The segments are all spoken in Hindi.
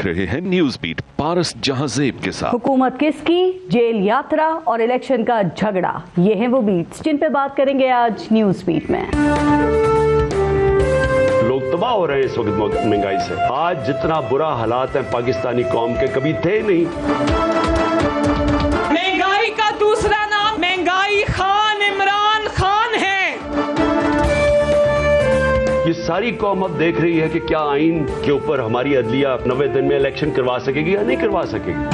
देख रहे हैं न्यूज बीट पारस जहांजेब के साथ। हुकूमत किसकी, जेल यात्रा और इलेक्शन का झगड़ा, ये हैं वो बीट्स जिन पे बात करेंगे आज न्यूज बीट में। लोग तबाह हो रहे हैं इस वक्त महंगाई से। आज जितना बुरा हालात है पाकिस्तानी कौम के कभी थे नहीं। महंगाई का दूसरा नाम महंगाई खान इमरान खान है। ये सारी कौम अब देख रही है कि क्या आइन के ऊपर हमारी अदलिया 90 दिन में इलेक्शन करवा सकेगी या नहीं करवा सकेगी।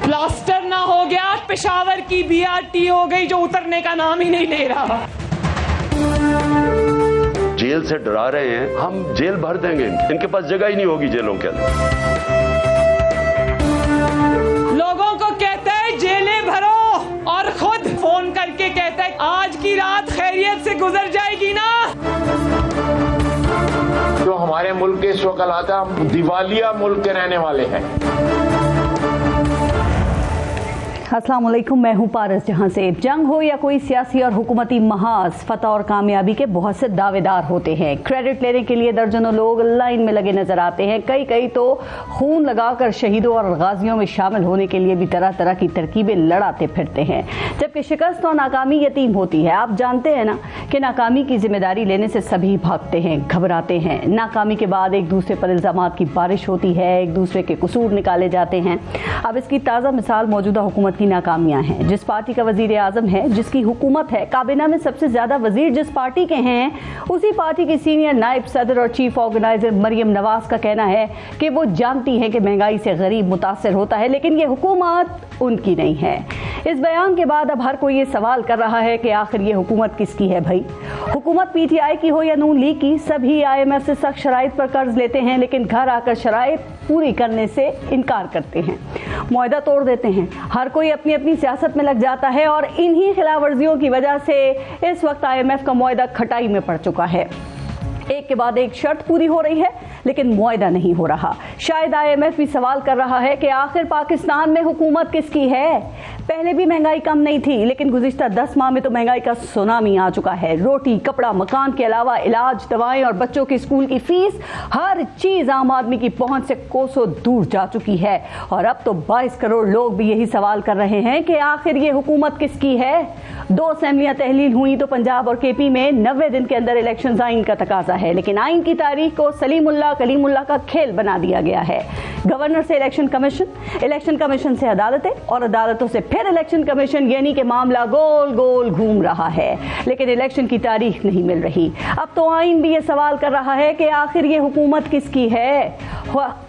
प्लास्टर ना हो गया, पेशावर की बीआरटी हो गई जो उतरने का नाम ही नहीं ले रहा। जेल से डरा रहे हैं, हम जेल भर देंगे, इनके पास जगह ही नहीं होगी जेलों के अंदर। लोगों को कहते हैं जेलें भरो और खुद फोन करके कहते हैं आज की रात खैरियत से गुजर जाएगी ना। जो हमारे मुल्क के इस वक्त हालात है, हम दिवालिया मुल्क के रहने वाले हैं। अस्सलाम वालेकुम, मैं हूं पारस जहांजेब। जंग हो या कोई सियासी और हुकूमती महाज, फतह और कामयाबी के बहुत से दावेदार होते हैं। क्रेडिट लेने के लिए दर्जनों लोग लाइन में लगे नजर आते हैं। कई तो खून लगाकर शहीदों और गाजियों में शामिल होने के लिए भी तरह तरह की तरकीबें लड़ाते फिरते हैं, जबकि शिकस्त और नाकामी यतीम होती है। आप जानते हैं ना कि नाकामी की जिम्मेदारी लेने से सभी भागते हैं, घबराते हैं। नाकामी के बाद एक दूसरे पर इल्जामात की बारिश होती है, एक दूसरे के कसूर निकाले जाते हैं। अब इसकी ताज़ा मिसाल मौजूदा हुकूमत नाकामियां हैं। जिस पार्टी का वजीर आजम है, जिसकी हुकूमत है, काबीना में सबसे ज्यादा वजीर जिस पार्टी के हैं, उसी पार्टी की सीनियर नायब सदर और चीफ ऑर्गेनाइजर मरियम नवाज का कहना है कि वो जानती है कि महंगाई से गरीब मुतासर होता है, लेकिन ये हुकूमत उनकी नहीं है। इस बयान के बाद अब हर कोई ये सवाल कर रहा है कि आखिर ये हुकूमत किसकी है भाई। हुकूमत पीटीआई की हो या नून लीग की, सभी IMF से सख्त शराइत पर कर्ज लेते हैं, लेकिन घर आकर शराइत पूरी करने से इनकार करते हैं, मुआहदा तोड़ देते हैं। हर कोई अपनी अपनी सियासत में लग जाता है और इन्हीं खिलाफ वर्जियों की वजह से इस वक्त IMF का मुआहदा खटाई में पड़ चुका है। एक के बाद एक शर्त पूरी हो रही है, लेकिन मुआहदा नहीं हो रहा। शायद IMF भी सवाल कर रहा है कि आखिर पाकिस्तान में हुकूमत किसकी है। पहले भी महंगाई कम नहीं थी, लेकिन गुज़िश्ता 10 माह में तो महंगाई का सुनामी आ चुका है। रोटी, कपड़ा, मकान के अलावा इलाज, दवाएं और बच्चों की स्कूल की फीस, हर चीज आम आदमी की पहुंच से कोसों दूर जा चुकी है। और अब तो 22 करोड़ लोग भी यही सवाल कर रहे हैं कि आखिर ये हुकूमत किसकी है। 2 असेंबलियां तहलील हुई तो पंजाब और KP में 90 दिन के अंदर इलेक्शन आइन का तकाजा है, लेकिन आइन की तारीख को सलीमुल्लाह कलीमुल्लाह का खेल बना दिया गया है। गवर्नर से इलेक्शन कमीशन से अदालतें और अदालतों से फिर इलेक्शन कमीशन, यानी कि मामला गोल गोल घूम रहा है, लेकिन इलेक्शन की तारीख नहीं मिल रही। अब तो आइन भी ये सवाल कर रहा है कि आखिर ये हुकूमत किसकी है।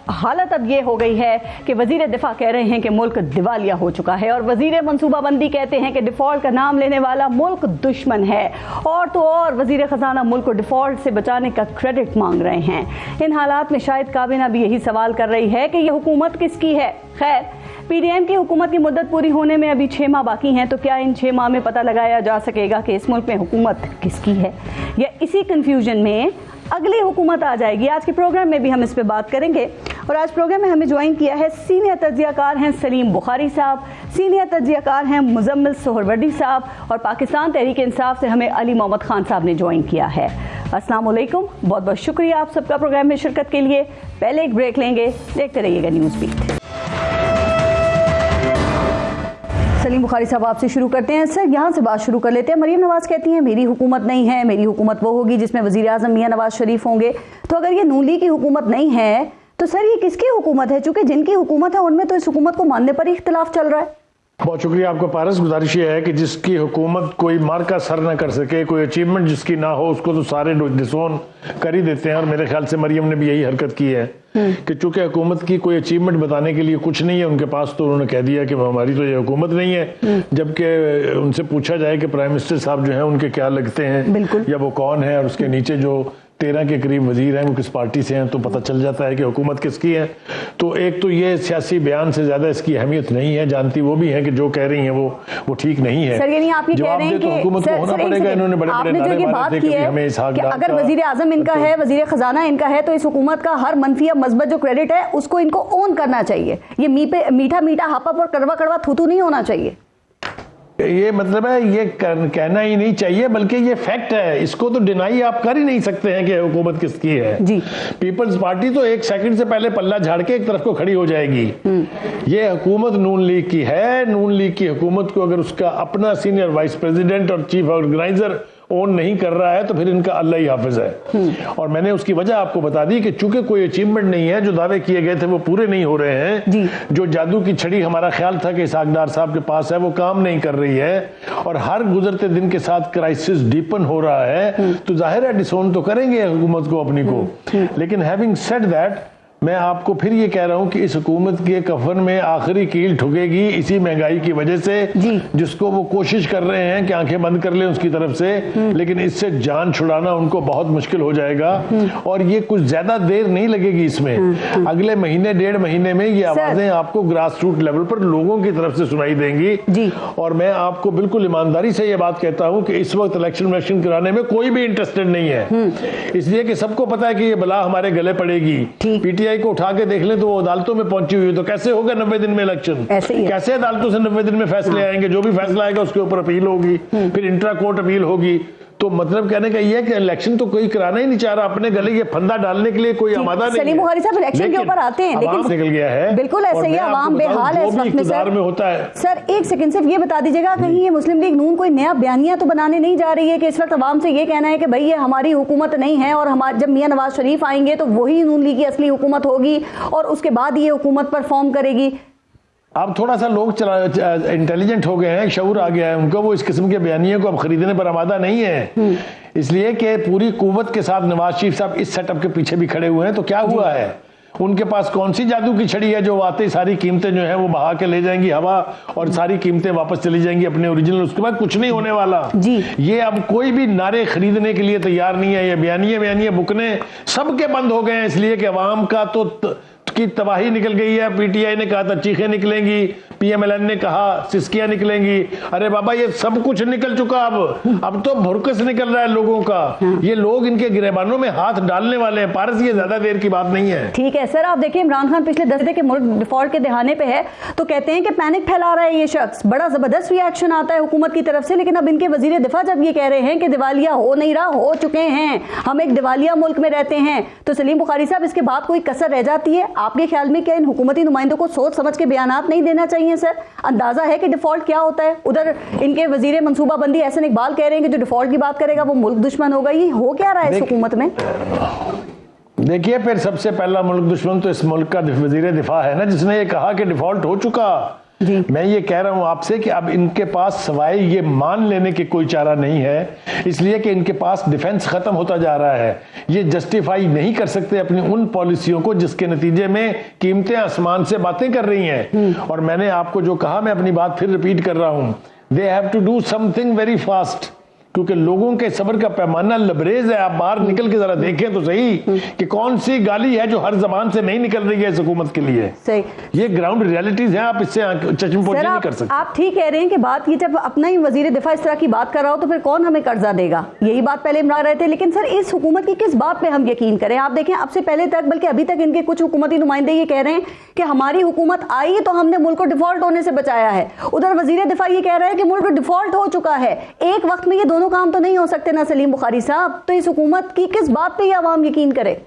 हालत अब ये हो गई है कि वजीर दिफा कह रहे हैं कि मुल्क दिवालिया हो चुका है, और वजीर मनसूबाबंदी कहते हैं कि डिफॉल्ट का नाम लेने वाला मुल्क दुश्मन है, और तो और वजीर खजाना मुल्क को डिफॉल्ट से बचाने का क्रेडिट मांग रहे हैं। इन हालात में शायद काबीना भी यही सवाल कर रही है कि यह हुकूमत किसकी है। खैर, PDM की हुकूमत की मुद्दत पूरी होने में अभी 6 माह बाकी हैं, तो क्या इन 6 माह में पता लगाया जा सकेगा कि इस मुल्क में हुकूमत किसकी है, या इसी कंफ्यूजन में अगली हुकूमत आ जाएगी। आज के प्रोग्राम में भी हम इस पे बात करेंगे, और आज प्रोग्राम में हमें ज्वाइन किया है सीनियर तज्जियाकार हैं सलीम बुखारी साहब, सीनियर तज्जियाकार हैं मुजम्मिल सोहरवर्दी साहब, और पाकिस्तान तहरीक इंसाफ से हमें अली मोहम्मद खान साहब ने ज्वाइन किया है। अस्सलाम वालेकुम, बहुत बहुत शुक्रिया आप सबका प्रोग्राम में शिरकत के लिए। पहले एक ब्रेक लेंगे, देखते रहिएगा न्यूज़ बीट। सलीम बुखारी साहब, आपसे शुरू करते हैं। सर, यहाँ से बात शुरू कर लेते हैं। मरियम नवाज कहती हैं मेरी हुकूमत नहीं है, मेरी हुकूमत वो होगी जिसमें वजीर आजम मियां नवाज शरीफ होंगे। तो अगर ये नून लीग की हुकूमत नहीं है, तो सर ये किसकी हुकूमत है? चूंकि जिनकी हुकूमत है उनमें तो इस हुकूमत को मानने पर ही इख्तिलाफ चल रहा है। बहुत शुक्रिया आपका पारस। गुजारिश ये है कि जिसकी हुकूमत कोई मार का सर ना कर सके, कोई अचीवमेंट जिसकी ना हो, उसको तो सारे डिसोन कर ही देते हैं। और मेरे ख्याल से मरियम ने भी यही हरकत की है कि चूंकि हुकूमत की कोई अचीवमेंट बताने के लिए कुछ नहीं है उनके पास, तो उन्होंने कह दिया कि हमारी तो ये हुकूमत नहीं है। जबकि उनसे पूछा जाए कि प्राइम मिनिस्टर साहब जो है उनके क्या लगते हैं या वो कौन है, और उसके नीचे जो 13 के करीब वजीर हैं वो किस पार्टी से हैं, तो पता चल जाता है कि हुकूमत किसकी है। तो एक तो ये सियासी बयान से ज्यादा इसकी अहमियत नहीं है, जानती वो भी है कि जो कह रही हैं वो ठीक नहीं है। सर, यानी आप ये कह रहे हैं कि हुकूमत को होना पड़ेगा। इन्होंने बड़े बड़े नारे मारे थे कि हमें इसहाक डार अगर वजीर आजम इनका है, वजीर खजाना इनका है, तो इस हुकूमत का हर मनफी या मस्बत जो क्रेडिट है उसको इनको ओन करना चाहिए। ये मीठा मीठा हापा और कड़वा कड़वा थूथू नहीं होना चाहिए। ये मतलब है, ये कहना ही नहीं चाहिए, बल्कि ये फैक्ट है, इसको तो डिनाई आप कर ही नहीं सकते हैं कि हुकूमत किसकी है जी। पीपल्स पार्टी तो एक सेकंड से पहले पल्ला झाड़ के एक तरफ को खड़ी हो जाएगी। ये हुकूमत नून लीग की है। नून लीग की हुकूमत को अगर उसका अपना सीनियर वाइस प्रेसिडेंट और चीफ ऑर्गेनाइजर ओन नहीं कर रहा है तो फिर इनका अल्लाह ही हाफिज है। और मैंने उसकी वजह आपको बता दी कि चूंकि कोई अचीवमेंट नहीं है, जो दावे किए गए थे वो पूरे नहीं हो रहे हैं, जो जादू की छड़ी हमारा ख्याल था कि इसहाकडार साहब के पास है वो काम नहीं कर रही है, और हर गुजरते दिन के साथ क्राइसिस डीपन हो रहा है, तो जाहिर है डिसोन तो करेंगे हुकूमत को अपनी को। लेकिन हैविंग सेड दैट, मैं आपको फिर ये कह रहा हूं कि इस हुकूमत के कफन में आखिरी कील ठुकेगी इसी महंगाई की वजह से, जिसको वो कोशिश कर रहे हैं कि आंखें बंद कर लें उसकी तरफ से, लेकिन इससे जान छुड़ाना उनको बहुत मुश्किल हो जाएगा। और ये कुछ ज्यादा देर नहीं लगेगी इसमें, अगले महीने 1.5 महीने में ये आवाजें आपको ग्रास रूट लेवल पर लोगों की तरफ से सुनाई देंगी। और मैं आपको बिल्कुल ईमानदारी से ये बात कहता हूं कि इस वक्त इलेक्शन कराने में कोई भी इंटरेस्टेड नहीं है, इसलिए कि सबको पता है कि ये बला हमारे गले पड़ेगी। पीटीआई को उठा के देख ले तो वो अदालतों में पहुंची हुई, तो कैसे होगा 90 दिन में इलेक्शन? कैसे अदालतों से 90 दिन में फैसले आएंगे? जो भी फैसला आएगा उसके ऊपर अपील होगी, फिर इंट्रा कोर्ट अपील होगी। तो मतलब कहने का ये है कि इलेक्शन तो कोई कराना ही नहीं चाह रहा, अपने गले ये फंदा डालने के लिए कोई आमादा नहीं है। सलीम बुखारी साहब इलेक्शन के ऊपर आते हैं, लेकिन निकल गया है, बिल्कुल ऐसे ही आवाम बेहाल है इस वक्त में। सर में होता है। सर एक सेकंड सिर्फ ये बता दीजिएगा, कहीं ये मुस्लिम लीग नून कोई नया बयानिया तो बनाने नहीं जा रही है कि इस वक्त आवाम से ये कहना है कि भाई ये हमारी हुकूमत नहीं है, और हमारे जब मियां नवाज शरीफ आएंगे तो वही नून लीग की असली हुकूमत होगी और उसके बाद ये हुकूमत परफॉर्म करेगी? अब थोड़ा सा लोग इंटेलिजेंट हो गए हैं, शऊर आ गया है उनको, वो इस किस्म के बयानियों को अब खरीदने पर आमादा नहीं है, इसलिए कि पूरी कुव्वत के साथ नवाज शरीफ साहब इस सेटअप के पीछे भी खड़े हुए हैं। तो क्या हुआ है, उनके पास कौन सी जादू की छड़ी है जो आते ही सारी कीमतें जो है वो बहा के ले जाएंगी हवा, और सारी कीमतें वापस चली जाएंगी अपने ओरिजिनल, उसके बाद कुछ नहीं होने वाला जी। ये अब कोई भी नारे खरीदने के लिए तैयार नहीं है, ये बयानिए बुकने सबके बंद हो गए हैं, इसलिए कि अवाम का तो की तबाही निकल गई है। पीटीआई ने कहा था चीखें निकलेंगी, पीएमएलएन ने कहा सिस्कियां निकलेंगी, अरे बाबा ये सब कुछ निकल चुका, अब तो भुरकस निकल रहा है लोगों का। ये लोग इनके गिरेबानों में हाथ डालने वाले हैं। पारस ये ज्यादा देर की बात नहीं है। ठीक है सर, आप देखिए इमरान खान पिछले 10 दिन के मुल्क डिफॉल्ट के दहाने पे है, तो कहते हैं कि पैनिक फैला रहा है ये शख्स, बड़ा जबरदस्त रिएक्शन आता है हुकूमत की तरफ से। लेकिन अब इनके वजीर दिफा जब ये कह रहे हैं कि दिवालिया हो नहीं रहा, हो चुके हैं, हम एक दिवालिया मुल्क में रहते हैं, तो सलीम बुखारी साहब इसके बाद कोई कसर रह जाती है आपके ख्याल में? क्या इन हुकूमती नुमाइंदों को सोच समझ के बयानात नहीं देना चाहिए सर? अंदाजा है कि डिफॉल्ट क्या होता है? उधर इनके वजीर मंसूबाबंदी एहसन इकबाल कह रहे हैं कि जो डिफॉल्ट की बात करेगा वो मुल्क दुश्मन होगा। ये हो क्या रहा है इस हुकूमत में? देखिए, फिर सबसे पहला मुल्क दुश्मन तो इस मुल्क का वजीर दिफा है ना, जिसने ये कहा कि डिफॉल्ट हो चुका। मैं ये कह रहा हूं आपसे कि अब इनके पास सवाए ये मान लेने की कोई चारा नहीं है, इसलिए कि इनके पास डिफेंस खत्म होता जा रहा है। ये जस्टिफाई नहीं कर सकते अपनी उन पॉलिसियों को जिसके नतीजे में कीमतें आसमान से बातें कर रही हैं। और मैंने आपको जो कहा, मैं अपनी बात फिर रिपीट कर रहा हूं, they have to do something very fast, क्योंकि लोगों के सब्र का पैमाना लबरेज है। आप बाहर निकल के जरा देखें तो सही कि कौन सी गाली है जो हर जबान से नहीं निकल रही है इस हुकूमत के लिए। सही, ये ग्राउंड रियलिटीज हैं, आप इससे चश्मपोशी नहीं कर सकते। आप ठीक कह रहे हैं कि बात ये, जब अपना ही वजीर दिफा इस तरह की बात कर रहा हो तो फिर कौन हमें कर्जा देगा, यही बात पहले इमरान रहे थे। लेकिन सर इस हुकूमत की किस बात पे हम यकीन करें? आप देखें अब से पहले तक, बल्कि अभी तक इनके कुछ हुकूमती नुमाइंदे ये कह रहे हैं कि हमारी हुकूमत आई तो हमने मुल्क को डिफॉल्ट होने से बचाया है, उधर वजीर दिफा ये कह रहा है कि मुल्क डिफॉल्ट हो चुका है। एक वक्त में ये दोनों काम तो नहीं हो सकते ना सलीम बुखारी साहब, तो इस हुकूमत की किस बात पे ये आवाम यकीन करे?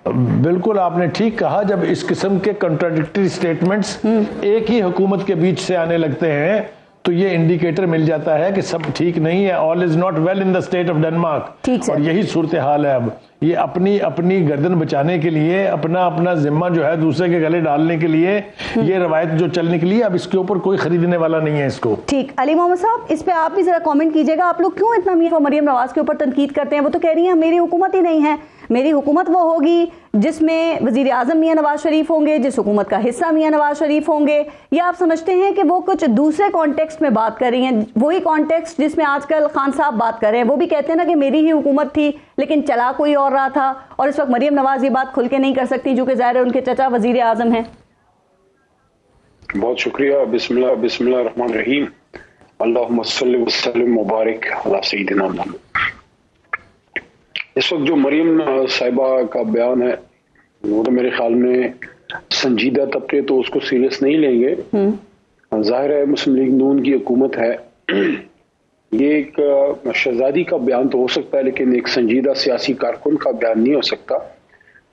बिल्कुल आपने ठीक कहा, जब इस किस्म के कॉन्ट्राडिक्टरी स्टेटमेंट्स एक ही हुकूमत के बीच से आने लगते हैं तो ये इंडिकेटर मिल जाता है कि सब ठीक नहीं है, all is not well in the state of Denmark. और यही सूरत हाल है। अब ये अपनी अपनी गर्दन बचाने के लिए, अपना अपना जिम्मा जो है दूसरे के गले डालने के लिए ये रवायत जो चल निकली, अब इसके ऊपर कोई खरीदने वाला नहीं है इसको। ठीक, अली मोहम्मद साहब इस पे आप भी जरा कमेंट कीजिएगा, आप लोग क्यों इतना मियां मरियम नवाज के ऊपर तनकीद करते हैं? वो तो कह रही है मेरी हुकूमत ही नहीं है, मेरी हुकूमत वो होगी जिसमें वजीर आजम मियां नवाज शरीफ होंगे, जिस हुकूमत का हिस्सा मियां नवाज शरीफ होंगे। या आप समझते हैं कि वो कुछ दूसरे कॉन्टेक्स्ट में बात कर रही हैं, वही कॉन्टेक्स्ट जिसमें आजकल खान साहब बात कर रहे हैं? वो भी कहते हैं ना कि मेरी ही हुकूमत थी लेकिन चला कोई और रहा था, और इस वक्त मरियम नवाज ये बात खुल के नहीं कर सकती जो कि जाहिर है उनके चचा वजीर आजम हैं। बहुत शुक्रिया। बिस्मिल्लाह बिस्मिल्लाह रहमान रहीम, अल्लाहुम्मा सल्लि व सल्लिम मुबारक अला सय्यिदिना मुहम्मद। इस वक्त जो मरियम साहिबा का बयान है वो तो मेरे ख्याल में संजीदा तबके तो उसको सीरियस नहीं लेंगे। जाहिर है मुस्लिम लीग नून की हुकूमत है ये एक शहजादी का बयान तो हो सकता है, लेकिन एक संजीदा सियासी कारकुन का बयान नहीं हो सकता।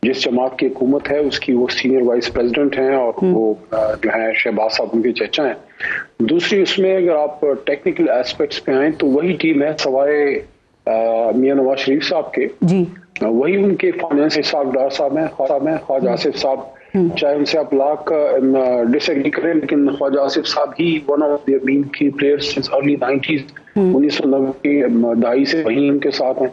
जिस जमात की हुकूमत है उसकी वो सीनियर वाइस प्रेसिडेंट हैं और वो जो है शहबाज साहब उनके चचा हैं। दूसरी उसमें अगर आप टेक्निकल एस्पेक्ट्स पे आए तो वही टीम है सवाए मियां नवाज शरीफ साहब के जी, वही उनके फाइनेंस हिसाबदार साहब हैं ख्वाजा आसिफ साहब। चाहे उनसे आप लाख डिसएग्री करें, लेकिन ख्वाजा आसिफ साहब ही वन ऑफ द मेन की प्लेयर्स सिंस अर्ली 90s 1990 की दहाई से वही उनके साथ हैं।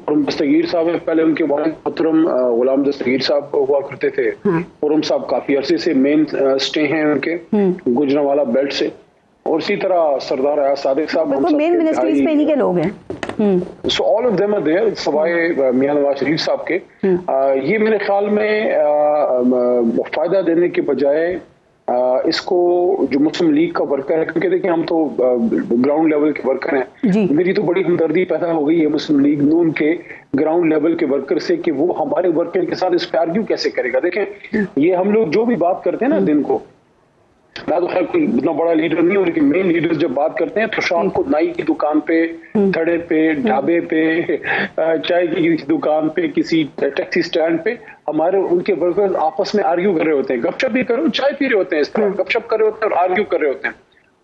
और दस्तगीर साहब है, पहले उनके मोहतरम गुलाम दस्तगीर साहब हुआ करते थे। खुर्रम साहब काफी अरसे से मेन स्टे हैं उनके गुजरांवाला बेल्ट से। और इसी तरह सरदार अयाज सादिक साहब मेन मिनिस्ट्रीज पे इन्हीं के लोग हैं। So all of them are there सवाए मियां नवाज शरीफ साहब के। ये मेरे ख्याल में फायदा देने के बजाय इसको जो मुस्लिम लीग का वर्कर है, क्योंकि देखिए हम तो ग्राउंड लेवल के वर्कर हैं, मेरी तो बड़ी हमदर्दी पैदा हो गई है मुस्लिम लीग नून के ग्राउंड लेवल के वर्कर से कि वो हमारे वर्कर के साथ इस पे आर्ग्यू कैसे करेगा। देखें ये हम लोग जो भी बात करते हैं ना दिन को, मैं तो खैर कोई इतना बड़ा लीडर नहीं हूँ, लेकिन मेन लीडर जब बात करते हैं तो शाम को नाई की दुकान पे, थड़े पे, ढाबे पे, चाय की दुकान पे, किसी टैक्सी स्टैंड पे हमारे उनके वर्कर्स आपस में आर्ग्यू कर रहे होते हैं। गपशप भी करो, चाय पी रहे होते हैं, इस तरह गपशप कर रहे होते हैं और आर्ग्यू कर रहे होते हैं।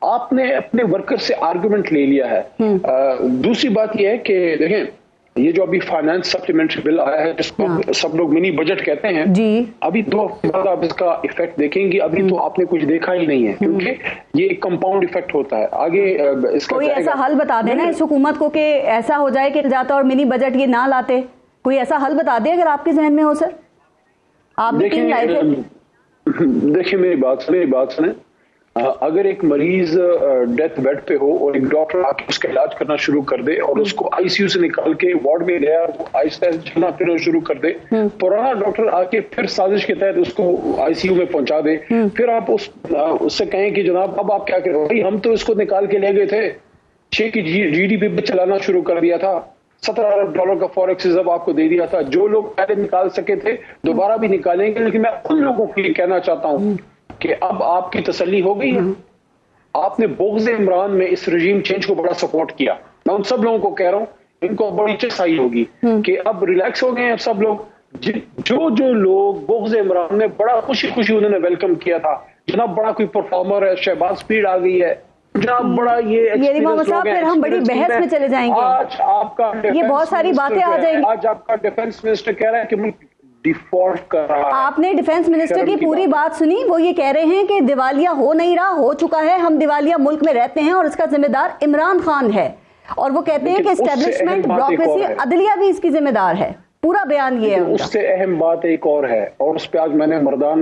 आपने अपने वर्कर से आर्ग्यूमेंट ले लिया है। दूसरी बात यह है कि देखें ये जो अभी फाइनेंस सप्लीमेंट्री बिल आया है जिसको सब लोग मिनी बजट कहते हैं जी, अभी 2 हफ्ते बाद आप इसका इफेक्ट देखेंगे। अभी तो आपने कुछ देखा ही नहीं है, क्योंकि ये एक कंपाउंड इफेक्ट होता है। आगे इसका कोई ऐसा हल बता देना इस हुकूमत को कि ऐसा हो जाए कि जाता और मिनी बजट ये ना लाते, कोई ऐसा हल बता दे अगर आपके जहन में हो सर। आप देखिए मेरी बात सुने। अगर एक मरीज डेथ बेड पे हो और एक डॉक्टर आके उसका इलाज करना शुरू कर दे और उसको आईसीयू से निकाल के वार्ड में ले आए, आहिस्ता आहिस्ता चलना फिरना शुरू कर दे, पुराना डॉक्टर आके फिर साजिश के तहत उसको आईसीयू में पहुंचा दे, फिर आप उससे कहें कि जनाब अब आप क्या करें, भाई हम तो इसको निकाल के ले गए थे, 6 की जीडीपी पे चलाना शुरू कर दिया था, $17 अरब का फॉरेक्स रिजर्व आपको दे दिया था। जो लोग पहले निकाल सके थे दोबारा भी निकालेंगे, लेकिन मैं उन लोगों के लिए कहना चाहता हूँ कि अब आपकी तसल्ली हो गई है। आपने बोग़्ज़ इमरान में इस रजीम चेंज को बड़ा सपोर्ट किया। मैं उन सब लोगों को कह रहा हूँ इनको बड़ी चसाई होगी कि अब रिलैक्स हो गए हैं सब लोग। जो लोग बोग़्ज़ इमरान में बड़ा खुशी उन्होंने वेलकम किया था, जनाब बड़ा कोई परफॉर्मर है, शहबाज स्पीड आ गई है, जनाब बड़ा ये फिर हम बड़ी बहस में चले जाएंगे। आज आपका ये बहुत सारी बातें आ जाएंगी। आज आपका डिफेंस मिनिस्टर कह रहा है कि डिफॉल्ट कर रहा है। आपने डिफेंस मिनिस्टर की पूरी बात सुनी, वो ये कह रहे हैं कि दिवालिया हो नहीं रहा, हो चुका है, हम दिवालिया मुल्क में रहते हैं और इसका जिम्मेदार इमरान खान है। और वो कहते हैं कि एस्टेब्लिशमेंट, ब्यूरोक्रेसी, अदलिया भी इसकी जिम्मेदार है। पूरा बयान ये है। उससे अहम बात एक और है, और उस पर आज मैंने प्रधान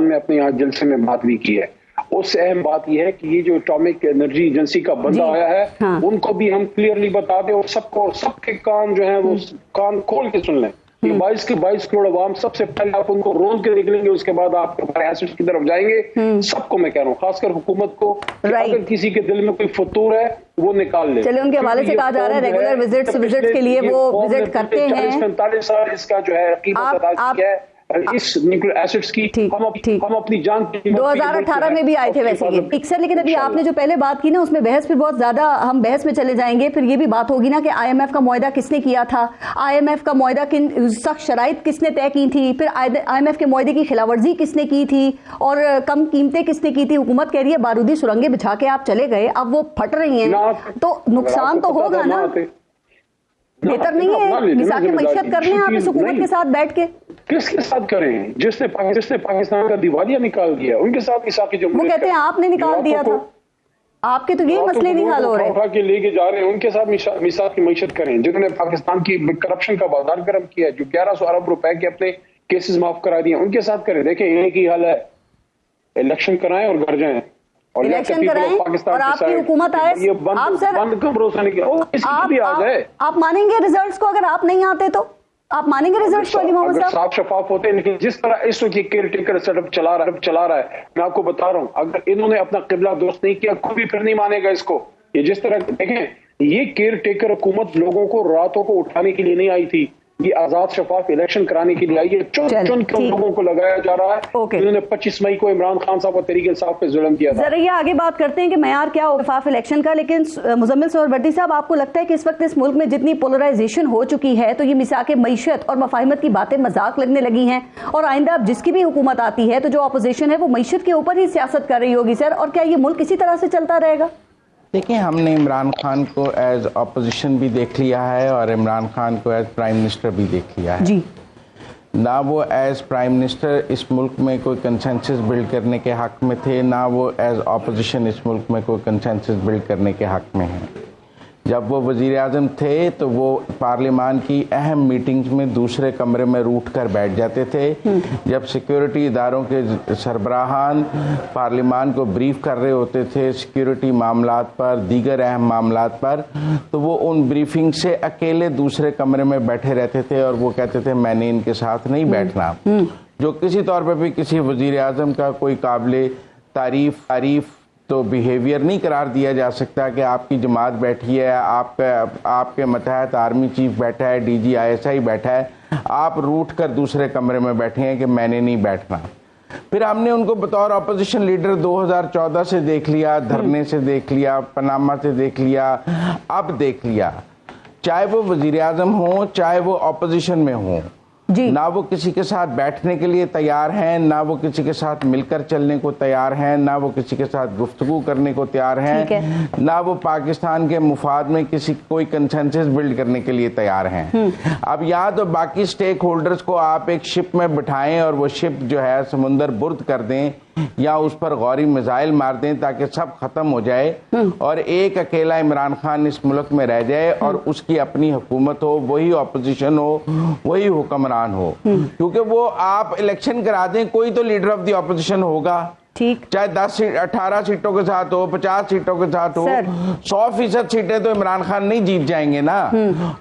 में अपने यहाँ जलसे में बात भी की है। उससे अहम बात यह है कि ये जो एटॉमिक एनर्जी एजेंसी का बंदा आया है, हाँ। उनको भी हम क्लियरली बता दें और सबके कान जो है वो कान खोल के सुन लें। 22 करोड़ अवाम, सबसे पहले आप उनको रोल के निकलेंगे, उसके बाद आप एसिड्स की तरफ जाएंगे। सबको मैं कह रहा हूँ, खासकर हुकूमत को, अगर किसी के दिल में कोई फतूर है वो निकाल ले। चलिए उनके हवाले से कहा जा रहा है रेगुलर विजिट्स के लिए वो विजिट करते हैं। 40-45 साल इसका जो है कीमत अदा की है इस न्यूक्लियर एसिड्स की। हम अपनी जान 2018 में भी आए थे वैसे ये ठीक सर। लेकिन अभी आपने जो पहले बात की ना, उसमें बहस फिर बहुत ज्यादा, हम बहस में चले जाएंगे। फिर ये भी बात होगी ना कि IMF का मुआहदा किसने किया था, IMF का मुआहदा किन सख्त शराइत किसने तय की थी, फिर IMF के मुआहदे की खिलाफवर्जी किसने की थी और कम कीमतें किसने की थी। हुकूमत कह रही है बारूदी सुरंगें बिछा के आप चले गए, अब वो फट रही हैं, तो नुकसान तो होगा ना। बेहतर नहीं है मिसाकी मईशत कर लें आप इस हुकूमत के साथ बैठ के। किसके साथ करें? जिसने पाकिस्तान का दिवालिया निकाल दिया उनके साथ मिसाकी जो वो कहते हैं आपने निकाल दिया था, आपके तो यही मसले नहीं हल हो रहे। उठा के लेके जा रहे हैं, उनके साथ मिसाकी मईशत करें। जिन्होंने पाकिस्तान की करप्शन का बाजार गर्म किया, जो 1100 अरब रुपए के अपने केसेस माफ करा दिए, उनके साथ करें। देखें एक ही हाल है, इलेक्शन कराएं और घर जाएं और इलेक्शन कराएं और आपकी हुकूमत आए। आप सर आप मानेंगे रिजल्ट्स को? अगर आप नहीं आते तो आप मानेंगे रिजल्ट्स को? अली मोहम्मद साहब साफ शफाफ होते हैं, लेकिन जिस तरह इस वक्त केयर टेकर सेटअप चला रहा है, मैं आपको बता रहा हूँ, अगर इन्होंने अपना किबला दुरुस्त नहीं किया कोई भी फिर नहीं मानेगा इसको। ये जिस तरह देखें, ये केयर टेकर हुकूमत लोगों को रातों को उठाने के लिए नहीं आई थी, ये आजाद शफाफ इलेक्शन कराने के लिए आई है। चुन चुन के उन लोगों को लगाया जा रहा है। उन्होंने 25 मई को इमरान खान साहब और तहरीक इंसाफ पे जुल्म किया था। जरा ये आगे बात करते हैं कि मयार क्या हो शफाफ इलेक्शन का, लेकिन मुजम्मिल सोहरवर्दी साहब, आपको लगता है कि इस वक्त इस मुल्क में जितनी पोलराइजेशन हो चुकी है तो ये मिसाक मईशत और मफाहिमत की बातें मजाक लगने लगी हैं, और आइंदा अब जिसकी भी हुकूमत आती है तो जो अपोजिशन है वो मईशत के ऊपर ही सियासत कर रही होगी सर, और क्या ये मुल्क इसी तरह से चलता रहेगा? देखिए, हमने इमरान खान को एज अपोजिशन भी देख लिया है और इमरान खान को एज प्राइम मिनिस्टर भी देख लिया है जी। ना वो एज प्राइम मिनिस्टर इस मुल्क में कोई कंसेंसस बिल्ड करने के हक में थे, ना वो एज अपोजिशन इस मुल्क में कोई कंसेंसस बिल्ड करने के हक में हैं। जब वो वज़ीर आज़म थे तो वो पार्लियामान की अहम मीटिंग्स में दूसरे कमरे में रूठ कर बैठ जाते थे। जब सिक्योरिटी इदारों के सरबराहान पार्लियामान को ब्रीफ कर रहे होते थे सिक्योरिटी मामलात पर, दीगर अहम मामलात पर, तो वो उन ब्रीफिंग से अकेले दूसरे कमरे में बैठे रहते थे और वो कहते थे मैंने इनके साथ नहीं बैठना। जो किसी तौर पर भी किसी वज़ीर आज़म का कोई काबिल तारीफ तो बिहेवियर नहीं करार दिया जा सकता कि आपकी जमात बैठी है, आपके मतहत आर्मी चीफ बैठा है, DG ISI बैठा है, आप रूठ कर दूसरे कमरे में बैठे हैं कि मैंने नहीं बैठना। फिर हमने उनको बतौर अपोजिशन लीडर 2014 से देख लिया, धरने से देख लिया, पनामा से देख लिया, अब देख लिया। चाहे वो वजीर आजम हो, चाहे वो अपोजिशन में हो, ना वो किसी के साथ बैठने के लिए तैयार हैं, ना वो किसी के साथ मिलकर चलने को तैयार हैं, ना वो किसी के साथ गुफ्तगू करने को तैयार हैं, ना वो पाकिस्तान के मुफाद में कोई कंसेंसस बिल्ड करने के लिए तैयार हैं। अब या तो बाकी स्टेक होल्डर्स को आप एक शिप में बिठाएं और वो शिप जो है समुंदर बुर्द कर दें, या उस पर गौरी मिसाइल मार दें ताकि सब खत्म हो जाए और एक अकेला इमरान खान इस मुल्क में रह जाए और उसकी अपनी हुकूमत हो, वही ऑपोजिशन हो, वही हुक्मरान हो। क्योंकि वो आप इलेक्शन करा दें, कोई तो लीडर ऑफ द ऑपोजिशन होगा, ठीक, चाहे 18 सीटों के साथ हो, 50 सीटों के साथ हो, 100% सीटें तो इमरान खान नहीं जीत जाएंगे ना।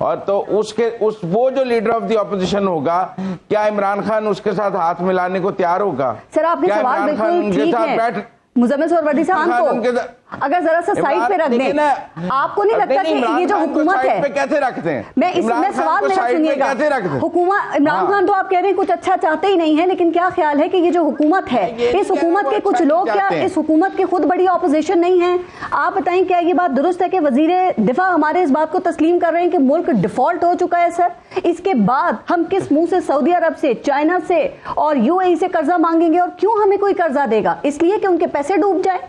और तो वो जो लीडर ऑफ द ऑपोजिशन होगा, क्या इमरान खान उसके साथ हाथ मिलाने को तैयार होगा? सर, आपके सवाल बिल्कुल ठीक है मुजम्मिल सोहरवर्दी साहब, अगर जरा सा साइड पे रख दें, आपको नहीं लगता कि ये जो हुकूमत है, कैसे रखते हैं? मैं सवाल मेरा सुनिएगा, हुकूमत इमरान खान तो आप कह रहे हैं कुछ अच्छा चाहते ही नहीं है, लेकिन क्या ख्याल है कि ये जो हुकूमत है, इस हुकूमत के कुछ लोग क्या इस हुकूमत के खुद बड़ी ऑपोजिशन नहीं है? आप बताएं, क्या ये बात दुरुस्त है कि वजीर दिफा हमारे इस बात को तस्लीम कर रहे हैं कि मुल्क डिफॉल्ट हो चुका है? सर, इसके बाद हम किस मुंह से सऊदी अरब से, चाइना से और UAE से कर्जा मांगेंगे? और क्यों हमें कोई कर्जा देगा? इसलिए कि उनके पैसे डूब जाए,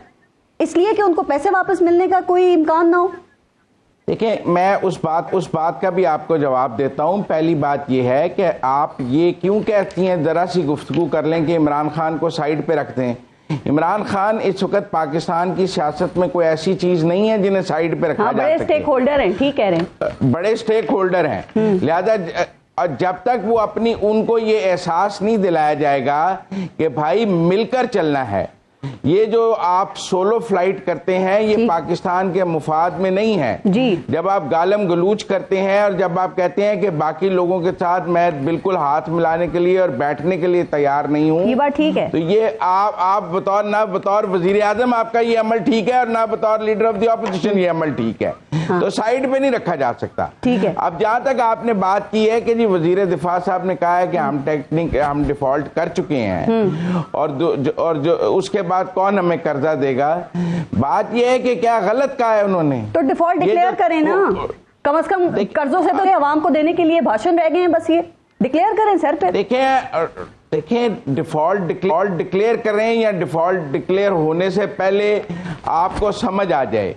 इसलिए कि उनको पैसे वापस मिलने का कोई इम्कान ना हो? देखिए, मैं उस बात का भी आपको जवाब देता हूं। पहली बात यह है कि आप ये क्यों कहती हैं, जरा सी गुफ्तगू कर लें कि इमरान खान को साइड पे रखते हैं। इमरान खान इस वक्त पाकिस्तान की सियासत में कोई ऐसी चीज नहीं है जिन्हें साइड पे रखा जा सके। बड़े स्टेक होल्डर हैं, ठीक कह रहे हैं, बड़े स्टेक होल्डर हैं। लिहाजा जब तक वो उनको ये एहसास नहीं दिलाया जाएगा कि भाई मिलकर चलना है, ये जो आप सोलो फ्लाइट करते हैं ये पाकिस्तान के मुफाद में नहीं है जी। जब आप गालम गलूच करते हैं और जब आप कहते हैं कि बाकी लोगों के साथ मैं बिल्कुल हाथ मिलाने के लिए और बैठने के लिए तैयार नहीं हूं, ये बात ठीक है, तो ये आप बतौर वजीर आजम आपका ये अमल ठीक है और ना बतौर लीडर ऑफ द ऑपोजिशन ये अमल ठीक है। हाँ। तो साइड पे नहीं रखा जा सकता, ठीक है। अब जहां तक आपने बात की है कि जी वजीर दिफा साहब ने कहा है कि हम डिफॉल्ट कर चुके हैं और जो उसके बाद कौन हमें कर्जा देगा, बात यह है कि क्या गलत कहा है उन्होंने? तो डिफॉल्ट डिक्लेयर करें ना, कम से कम कर्जों से तो आवाम को देने के लिए भाषण रह गए हैं, बस ये डिक्लेयर करें सर पे। देखिए डिफॉल्ट डिक्लेयर करें या डिफॉल्ट डिक्लेयर होने से पहले आपको समझ आ जाए,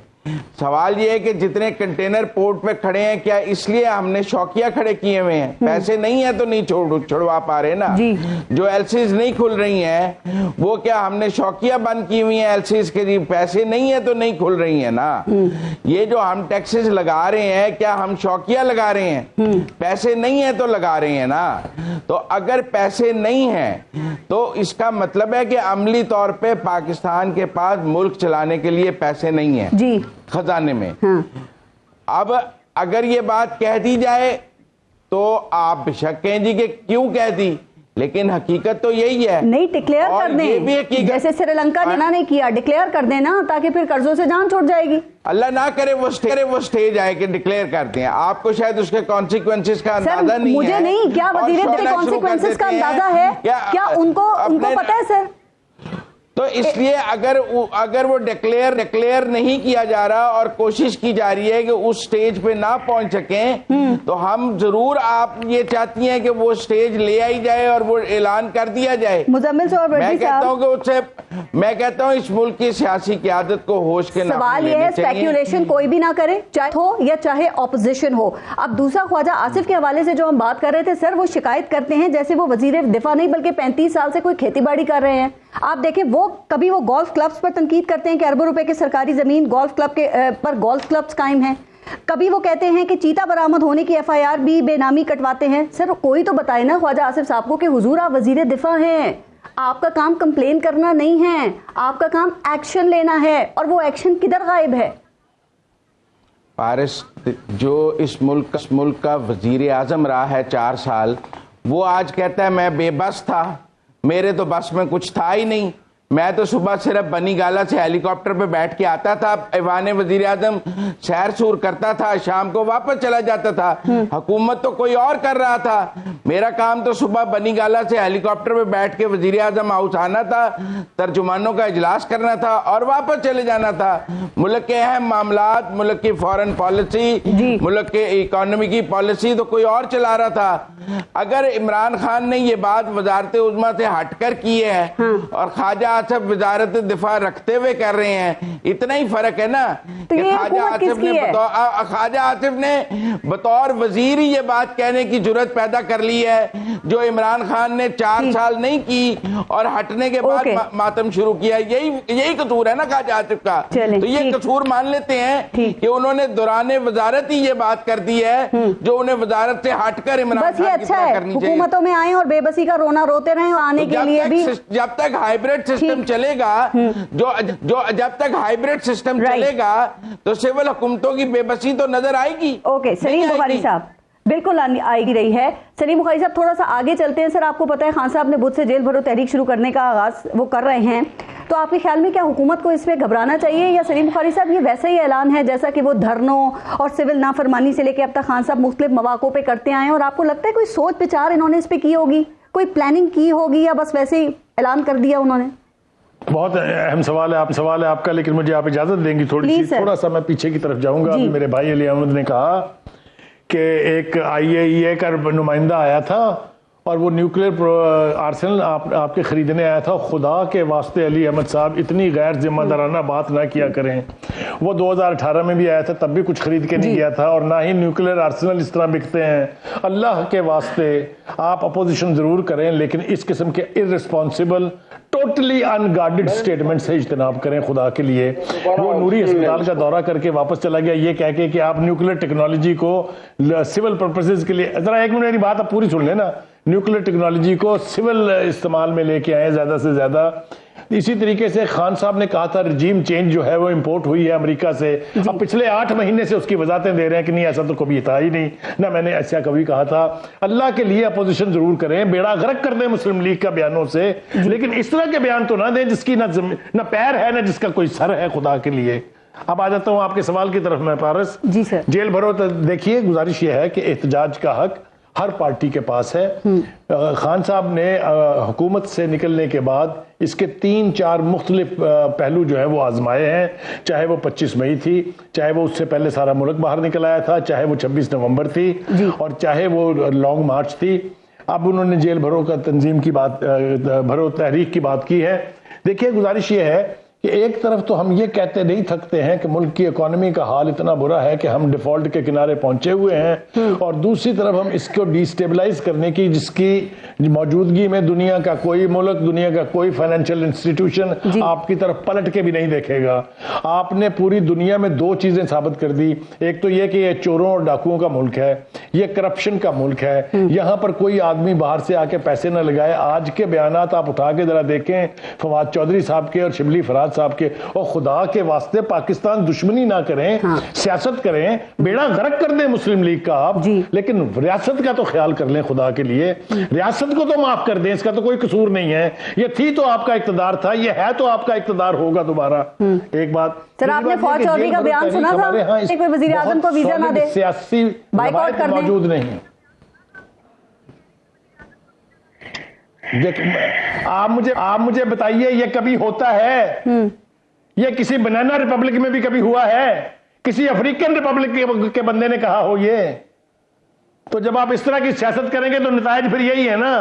सवाल ये है कि जितने कंटेनर पोर्ट पे खड़े हैं क्या इसलिए हमने शौकिया खड़े किए हुए हैं? पैसे नहीं है तो नहीं छुड़वा पा रहे ना जी। जो एलसीज नहीं खुल रही हैं वो क्या हमने शौकिया बंद की हुई हैं एलसीज के? जी, पैसे नहीं है तो नहीं खुल रही है ना। ये जो हम टैक्सेस लगा रहे हैं क्या हम शौकिया लगा रहे हैं? पैसे नहीं है तो लगा रहे हैं ना। तो अगर पैसे नहीं है तो इसका मतलब है कि अमली तौर पे पाकिस्तान के पास मुल्क चलाने के लिए पैसे नहीं है जी खजाने में। हाँ। अब अगर ये बात कह दी जाए तो आप बेशक कहें जी कि क्यों कह दी, लेकिन हकीकत तो यही है। नहीं, डिक्लेयर कर दें, जैसे श्रीलंका ने किया, डिक्लेयर कर देना, ताकि फिर कर्जों से जान छूट जाएगी। अल्लाह ना करे वो स्टेज आए कि डिक्लेयर करते हैं। आपको शायद उसके कॉन्सिक्वेंसेस का अंदाजा नहीं है। मुझे नहीं, क्या वजीर के कॉन्सिक्वेंसेस का अंदाजा है? क्या उनको पता है सर? तो इसलिए अगर वो डिक्लेयर नहीं किया जा रहा और कोशिश की जा रही है कि उस स्टेज पे ना पहुंच सकें, तो हम जरूर, आप ये चाहती हैं कि वो स्टेज ले आई जाए और वो ऐलान कर दिया जाए। मुजम्मिल साहब, मैं कहता हूँ इस मुल्क की सियासी क़यादत को होश के सवाल ये है, स्पेक्यूलेशन कोई भी ना करे, चाहे हो या चाहे ऑपोजिशन हो। अब दूसरा, ख्वाजा आसिफ के हवाले से जो हम बात कर रहे थे सर, वो शिकायत करते हैं जैसे वो वजीर दिफा नहीं बल्कि 35 साल से कोई खेती बाड़ी कर रहे हैं। आप देखें, कभी वो गोल्फ क्लब्स पर तनकीद करते हैं कि अरबों रुपए की सरकारी जमीन गोल्फ क्लब पर गोल्फ क्लब्स कायम हैं। कभी वो कहते हैं कि चीता बरामद होने की FIR भी बेनामी कटवाते हैं। सर कोई तो बताए ना ख्वाजा आसिफ साहब को कि हुजूर आप वजीर दिफा हैं, आपका काम कंप्लेन करना नहीं है, आपका काम एक्शन लेना है, और वो एक्शन किधर गायब है? पारिस, जो इस मुल्क का वजीर आजम रहा है 4 साल, वो आज कहता है मैं बेबस था, मेरे तो बस में कुछ था ही नहीं, मैं तो सुबह सिर्फ बनी गाला से हेलीकॉप्टर पे बैठ के आता था, ऐवान वजीर आजम सैर सूर करता था, शाम को वापस चला जाता था, हुकूमत तो कोई और कर रहा था, मेरा काम तो सुबह बनी गाला से हेलीकॉप्टर पे बैठ के वजीर आजम हाउस आना था, तर्जुमानों का इजलास करना था और वापस चले जाना था। मुल्क के अहम मामलात, मुल्क की फॉरेन पॉलिसी, मुल्क के इकोनॉमी की पॉलिसी तो कोई और चला रहा था। अगर इमरान खान ने ये बात वजारत उज़्मा से हटकर की है और ख्वाजा आसिफ वजारत दिफा रखते हुए कर रहे हैं, इतना ही फर्क है ना तो कि ख्वाजा आसिफ ने बतौर वजीर ही ये बात कहने की जुर्रत पैदा कर ली है जो इमरान खान ने 4 साल नहीं की और हटने के बाद मातम शुरू किया। यही कसूर है ना ख्वाजा आसिफ का। तो ये कसूर मान लेते हैं कि उन्होंने दौराने वजारत ही ये बात कर दी है जो उन्हें वजारत से हटकर इमरान खान अच्छा है, हुकूमतों में आए और बेबसी का रोना रोते रहे आने के लिए भी। जब तक हाइब्रिड सिस्टम चलेगा, जो जब तक हाइब्रिड सिस्टम चलेगा तो सिविल हुकूमतों की बेबसी तो नजर आएगी। ओके, सलीम बुखारी साहब, बिल्कुल आएगी रही है। सलीम बुखारी साहब, थोड़ा सा आगे चलते हैं। सर आपको पता है खान साहब ने बुध से जेल भरो तहरीक शुरू करने का आगाज वो कर रहे हैं, तो आपके ख्याल में क्या हुकूमत को इसमें घबराना चाहिए, या सलीम बुखारी साहब ये वैसा ही ऐलान है जैसा कि वो धरनों और सिविल नाफरमानी से लेकर अब तक खान साहब मुख्तलिफ मौक़ों पे करते आए हैं, और आपको लगता है कोई सोच विचार इन्होंने इस पे की होगी, कोई प्लानिंग की होगी, या बस वैसे ही ऐलान कर दिया उन्होंने? बहुत अहम सवाल है आपका, लेकिन मुझे आप इजाजत देंगी थोड़ा सा मैं पीछे की तरफ जाऊंगा। अभी मेरे भाई अली अहमद ने कहा कि एक IAEA का नुमाइंदा आया था और वो न्यूक्लियर आर्सेनल आपके खरीदने आया था। खुदा के वास्ते अली अहमद साहब इतनी गैर जिम्मेदाराना बात ना किया करें। वो 2018 में भी आया था, तब भी कुछ खरीद के नहीं गया था, और ना ही न्यूक्लियर आर्सेनल इस तरह बिकते हैं। अल्लाह के वास्ते आप अपोजिशन जरूर करें, लेकिन इस किस्म के इररिस्पॉन्सिबल टोटली अनगार्डेड स्टेटमेंट से इज्तनाब करें खुदा के लिए। वो नूरी अस्पताल का दौरा करके वापस चला गया ये कह के कि आप न्यूक्लियर टेक्नोलॉजी को सिविल पर्पसेस के लिए, जरा एक मिनट मेरी बात आप पूरी सुन लेना, न्यूक्लियर टेक्नोलॉजी को सिविल इस्तेमाल में लेके आए ज्यादा से ज्यादा। इसी तरीके से खान साहब ने कहा था रजीम चेंज जो है वो इंपोर्ट हुई है अमेरिका से। अब पिछले 8 महीने से उसकी वजाहतें दे रहे हैं कि नहीं ऐसा तो कभी था ही नहीं, ना मैंने ऐसा कभी कहा था। अल्लाह के लिए अपोजिशन जरूर करें, बेड़ा गर्क कर दें मुस्लिम लीग का बयानों से, लेकिन इस तरह के बयान तो ना दें जिसकी ना पैर है ना जिसका कोई सर है खुदा के लिए। अब आ जाता हूं आपके सवाल की तरफ मैं पारस। जी सर। जेल भरो तो देखिए, गुजारिश यह है कि एहतजाज का हक हर पार्टी के पास है। खान साहब ने हुकूमत से निकलने के बाद इसके 3-4 मुख्तलिफ पहलू जो है वो आजमाए हैं, चाहे वो 25 मई थी, चाहे वो उससे पहले सारा मुल्क बाहर निकल आया था, चाहे वो 26 नवंबर थी, और चाहे वो लॉन्ग मार्च थी। अब उन्होंने जेल भरो का तंजीम की बात, भरो तहरीक की बात की है। देखिए, गुजारिश ये है कि एक तरफ तो हम ये कहते नहीं थकते हैं कि मुल्क की इकोनॉमी का हाल इतना बुरा है कि हम डिफॉल्ट के किनारे पहुंचे हुए हैं, और दूसरी तरफ हम इसको डिस्टेबलाइज करने की, जिसकी मौजूदगी में दुनिया का कोई मुल्क, दुनिया का कोई फाइनेंशियल इंस्टीट्यूशन आपकी तरफ पलट के भी नहीं देखेगा। आपने पूरी दुनिया में 2 चीजें साबित कर दी। एक तो ये कि ये चोरों और डाकुओं का मुल्क है, ये करप्शन का मुल्क है, यहाँ पर कोई आदमी बाहर से आके पैसे न लगाए। आज के बयानात आप उठा के जरा देखें फवाद चौधरी साहब के और शिबली फराज रियाज साहब के, और खुदा के वास्ते पाकिस्तान दुश्मनी ना करें, सियासत करें, बेड़ा गर्क कर दें मुस्लिम लीग का आप, लेकिन रियासत का तो ख्याल कर लें खुदा के लिए। रियासत को तो माफ कर दें, इसका तो कोई कसूर नहीं है। ये थी तो आपका इक्तदार था, ये है तो आपका इक्तदार होगा दोबारा। एक बात सर, आपने फौज चौधरी का बयान सुना था कि कोई वजीर आजम को वीजा ना दे, सियासी बाइकआउट कर दें। मौजूद नहीं। आप मुझे बताइए, ये कभी होता है? ये किसी बनाना रिपब्लिक में भी कभी हुआ है? किसी अफ्रीकन रिपब्लिक के बंदे ने कहा हो ये? तो जब आप इस तरह की सियासत करेंगे तो नतायज फिर यही है ना।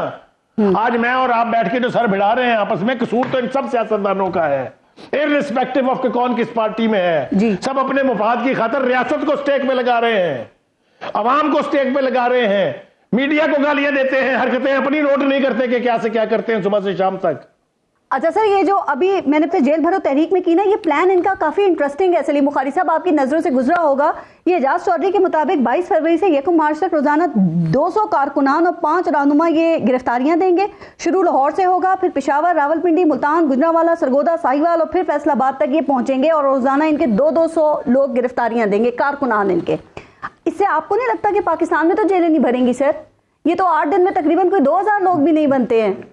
आज मैं और आप बैठ के जो सर भिड़ा रहे हैं आपस में, कसूर तो इन सब सियासतदानों का है, इररिस्पेक्टिव ऑफ कौन किस पार्टी में है। सब अपने मुफाद की खातिर रियासत को स्टेक में लगा रहे हैं, अवाम को स्टेक में लगा रहे हैं, मीडिया को गालियां देते हैं, हरकतें अपनी नोट नहीं करते कि क्या से क्या करते हैं सुबह से शाम तक। अच्छा सर, ये जो अभी मैंने अपने जेल भरो तहरीक में की ना, ये प्लान इनका काफी इंटरेस्टिंग है। सलीम बुखारी साहब, आपकी नजरों से गुजरा होगा, ये एजाज चौधरी के मुताबिक 22 फरवरी से 1 मार्च तक रोजाना 200 कारकुनान और 5 रहनुमा ये गिरफ्तारियां देंगे। शुरू लाहौर से होगा, फिर पेशावर, रावलपिंडी, मुल्तान, गुजरांवाला, सरगोदा, साहिवाल और फिर फैसलाबाद तक ये पहुंचेंगे और रोजाना इनके 200 लोग गिरफ्तारियां देंगे, कारकुनान इनके। इससे आपको नहीं लगता कि पाकिस्तान में तो जेलें नहीं भरेंगी सर? ये तो 8 दिन में तकरीबन कोई 2000 लोग भी नहीं बनते हैं।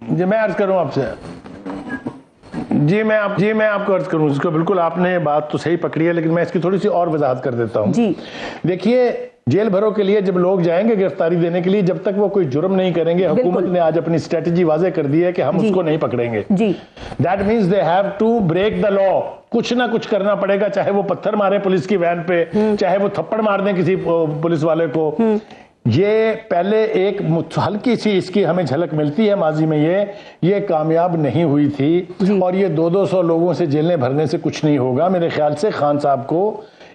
जी मैं अर्ज करूं आपसे, मैं आपको अर्ज करूं, इसको बिल्कुल आपने बात तो सही पकड़ी है, लेकिन मैं इसकी थोड़ी सी और वजाहत कर देता हूं जी। देखिए, जेल भरो के लिए जब लोग जाएंगे गिरफ्तारी देने के लिए, जब तक वो कोई जुर्म नहीं करेंगे, हुकूमत ने आज अपनी स्ट्रेटजी वाजे कर दी है कि हम उसको नहीं पकड़ेंगे। That means they have to break the law. कुछ ना कुछ करना पड़ेगा, चाहे वो पत्थर मारे पुलिस की वैन पे, चाहे वो थप्पड़ मार दें किसी पुलिस वाले को। ये पहले एक हल्की सी इसकी हमें झलक मिलती है माजी में, ये कामयाब नहीं हुई थी, और ये 200 लोगों से जेलें भरने से कुछ नहीं होगा। मेरे ख्याल से खान साहब को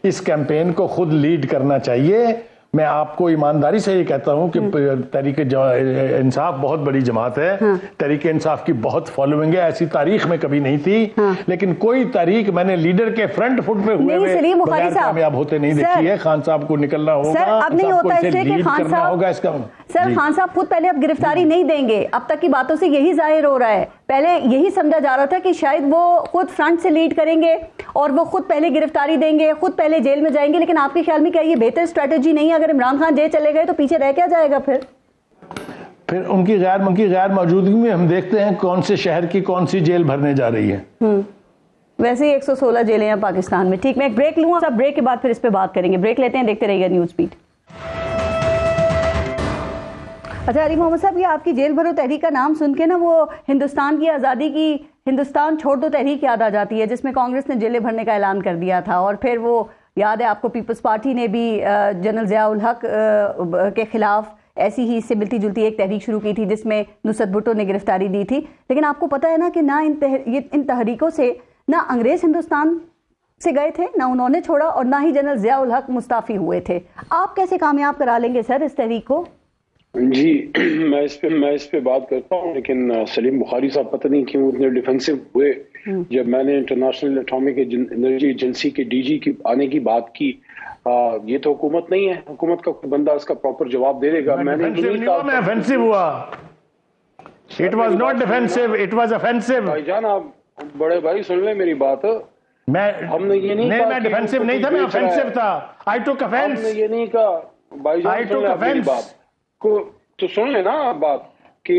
इस कैंपेन को खुद लीड करना चाहिए। मैं आपको ईमानदारी से ये कहता हूं कि तहरीक इंसाफ बहुत बड़ी जमात है, तहरीक इंसाफ की बहुत फॉलोइंग है, ऐसी तारीख में कभी नहीं थी। लेकिन कोई तारीख मैंने लीडर के फ्रंट फुट पे हुए बगैर कामयाब होते नहीं देखी है। खान साहब को निकलना होगा, अब नहीं होता इसलिए कि खान साहब होगा इसका। सर, खान साहब खुद पहले अब गिरफ्तारी नहीं देंगे, अब तक की बातों से यही जाहिर हो रहा है। पहले यही समझा जा रहा था कि शायद वो खुद फ्रंट से लीड करेंगे और वो खुद पहले गिरफ्तारी देंगे, खुद पहले जेल में जाएंगे। लेकिन आपके ख्याल में क्या ये बेहतर स्ट्रेटेजी नहीं है? अगर इमरान खान जेल चले गए तो पीछे रह क्या जाएगा फिर उनकी गैर मौजूदगी में हम देखते हैं कौन से शहर की कौन सी जेल भरने जा रही है। वैसे ही 116 जेलें हैं पाकिस्तान में। ठीक, मैं एक ब्रेक लूंगा, सब ब्रेक के बाद फिर इस पे बात करेंगे। ब्रेक लेते हैं, देखते रहिएगा न्यूज़ बीट। अच्छा अली मोहम्मद साहब, ये आपकी जेल भरो तहरीक का नाम सुन के ना वो हिंदुस्तान की आज़ादी की हिंदुस्तान छोड़ दो तहरीक याद आ जाती है, जिसमें कांग्रेस ने जेलें भरने का ऐलान कर दिया था। और फिर वो याद है आपको, पीपल्स पार्टी ने भी जनरल जियाउल हक के खिलाफ ऐसी ही इससे मिलती जुलती एक तहरीक शुरू की थी, जिसमें नुसरत भुट्टो ने गिरफ्तारी दी थी। लेकिन आपको पता है ना कि ना इन तहरीकों से ना अंग्रेज हिंदुस्तान से गए थे, ना उन्होंने छोड़ा, और ना ही जनरल जियाउल हक मुस्ताफी हुए थे। आप कैसे कामयाब करा लेंगे सर इस तहरीक को? जी मैं इस पे बात करता हूँ, लेकिन सलीम बुखारी साहब पता नहीं क्यों इतने डिफेंसिव हुए जब मैंने इंटरनेशनल एटॉमिक एनर्जी एजेंसी के डीजी की आने की बात की। ये तो हुकूमत नहीं है, हुकूमत का कोई बंदा इसका प्रॉपर जवाब दे देगा। मैंने ऑफेंसिव हुआ, it was not defensive, it was offensive. भाईजान आप बड़े भाई सुन ले मेरी बात। हमने ये नहीं कहा मैं डिफेंसिव नहीं था, मैं ऑफेंसिव था। आई टुक ऑफेंस। हमने ये नहीं कहा भाईजान, सुन ले मेरी बात को तो सुन लेना बात कि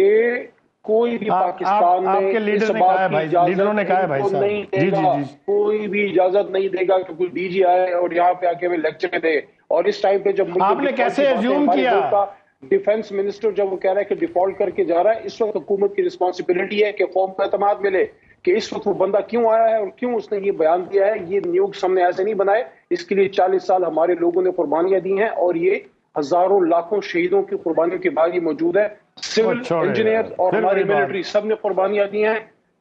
कोई भी पाकिस्तान में आपके लीडर ने कहा है भाई, लीडरों ने कहा है भाई साहब, जी कोई भी इजाजत नहीं देगा कि कोई डीजी आए और यहाँ पे आके हमें लेक्चर दे। और इस टाइम पे जब आपने कैसे एज्यूम किया, डिफेंस मिनिस्टर जब वो कह रहा है कि डिफॉल्ट करके जा रहा है, इस वक्त हुकूमत की रिस्पॉन्सिबिलिटी है कि कौम को एतमाद मिले कि इस वक्त वो बंदा क्यों आया है और क्यों उसने ये बयान दिया है। ये न्यूज़ हमने ऐसे नहीं बनाए, इसके लिए 40 साल हमारे लोगों ने कुर्बानियां दी हैं और ये हजारों लाखों शहीदों की कुर्बानियों के बाद ये मौजूद है। सिविल इंजीनियर और हमारी मिलिट्री सब ने कुर्बानियां दी हैं।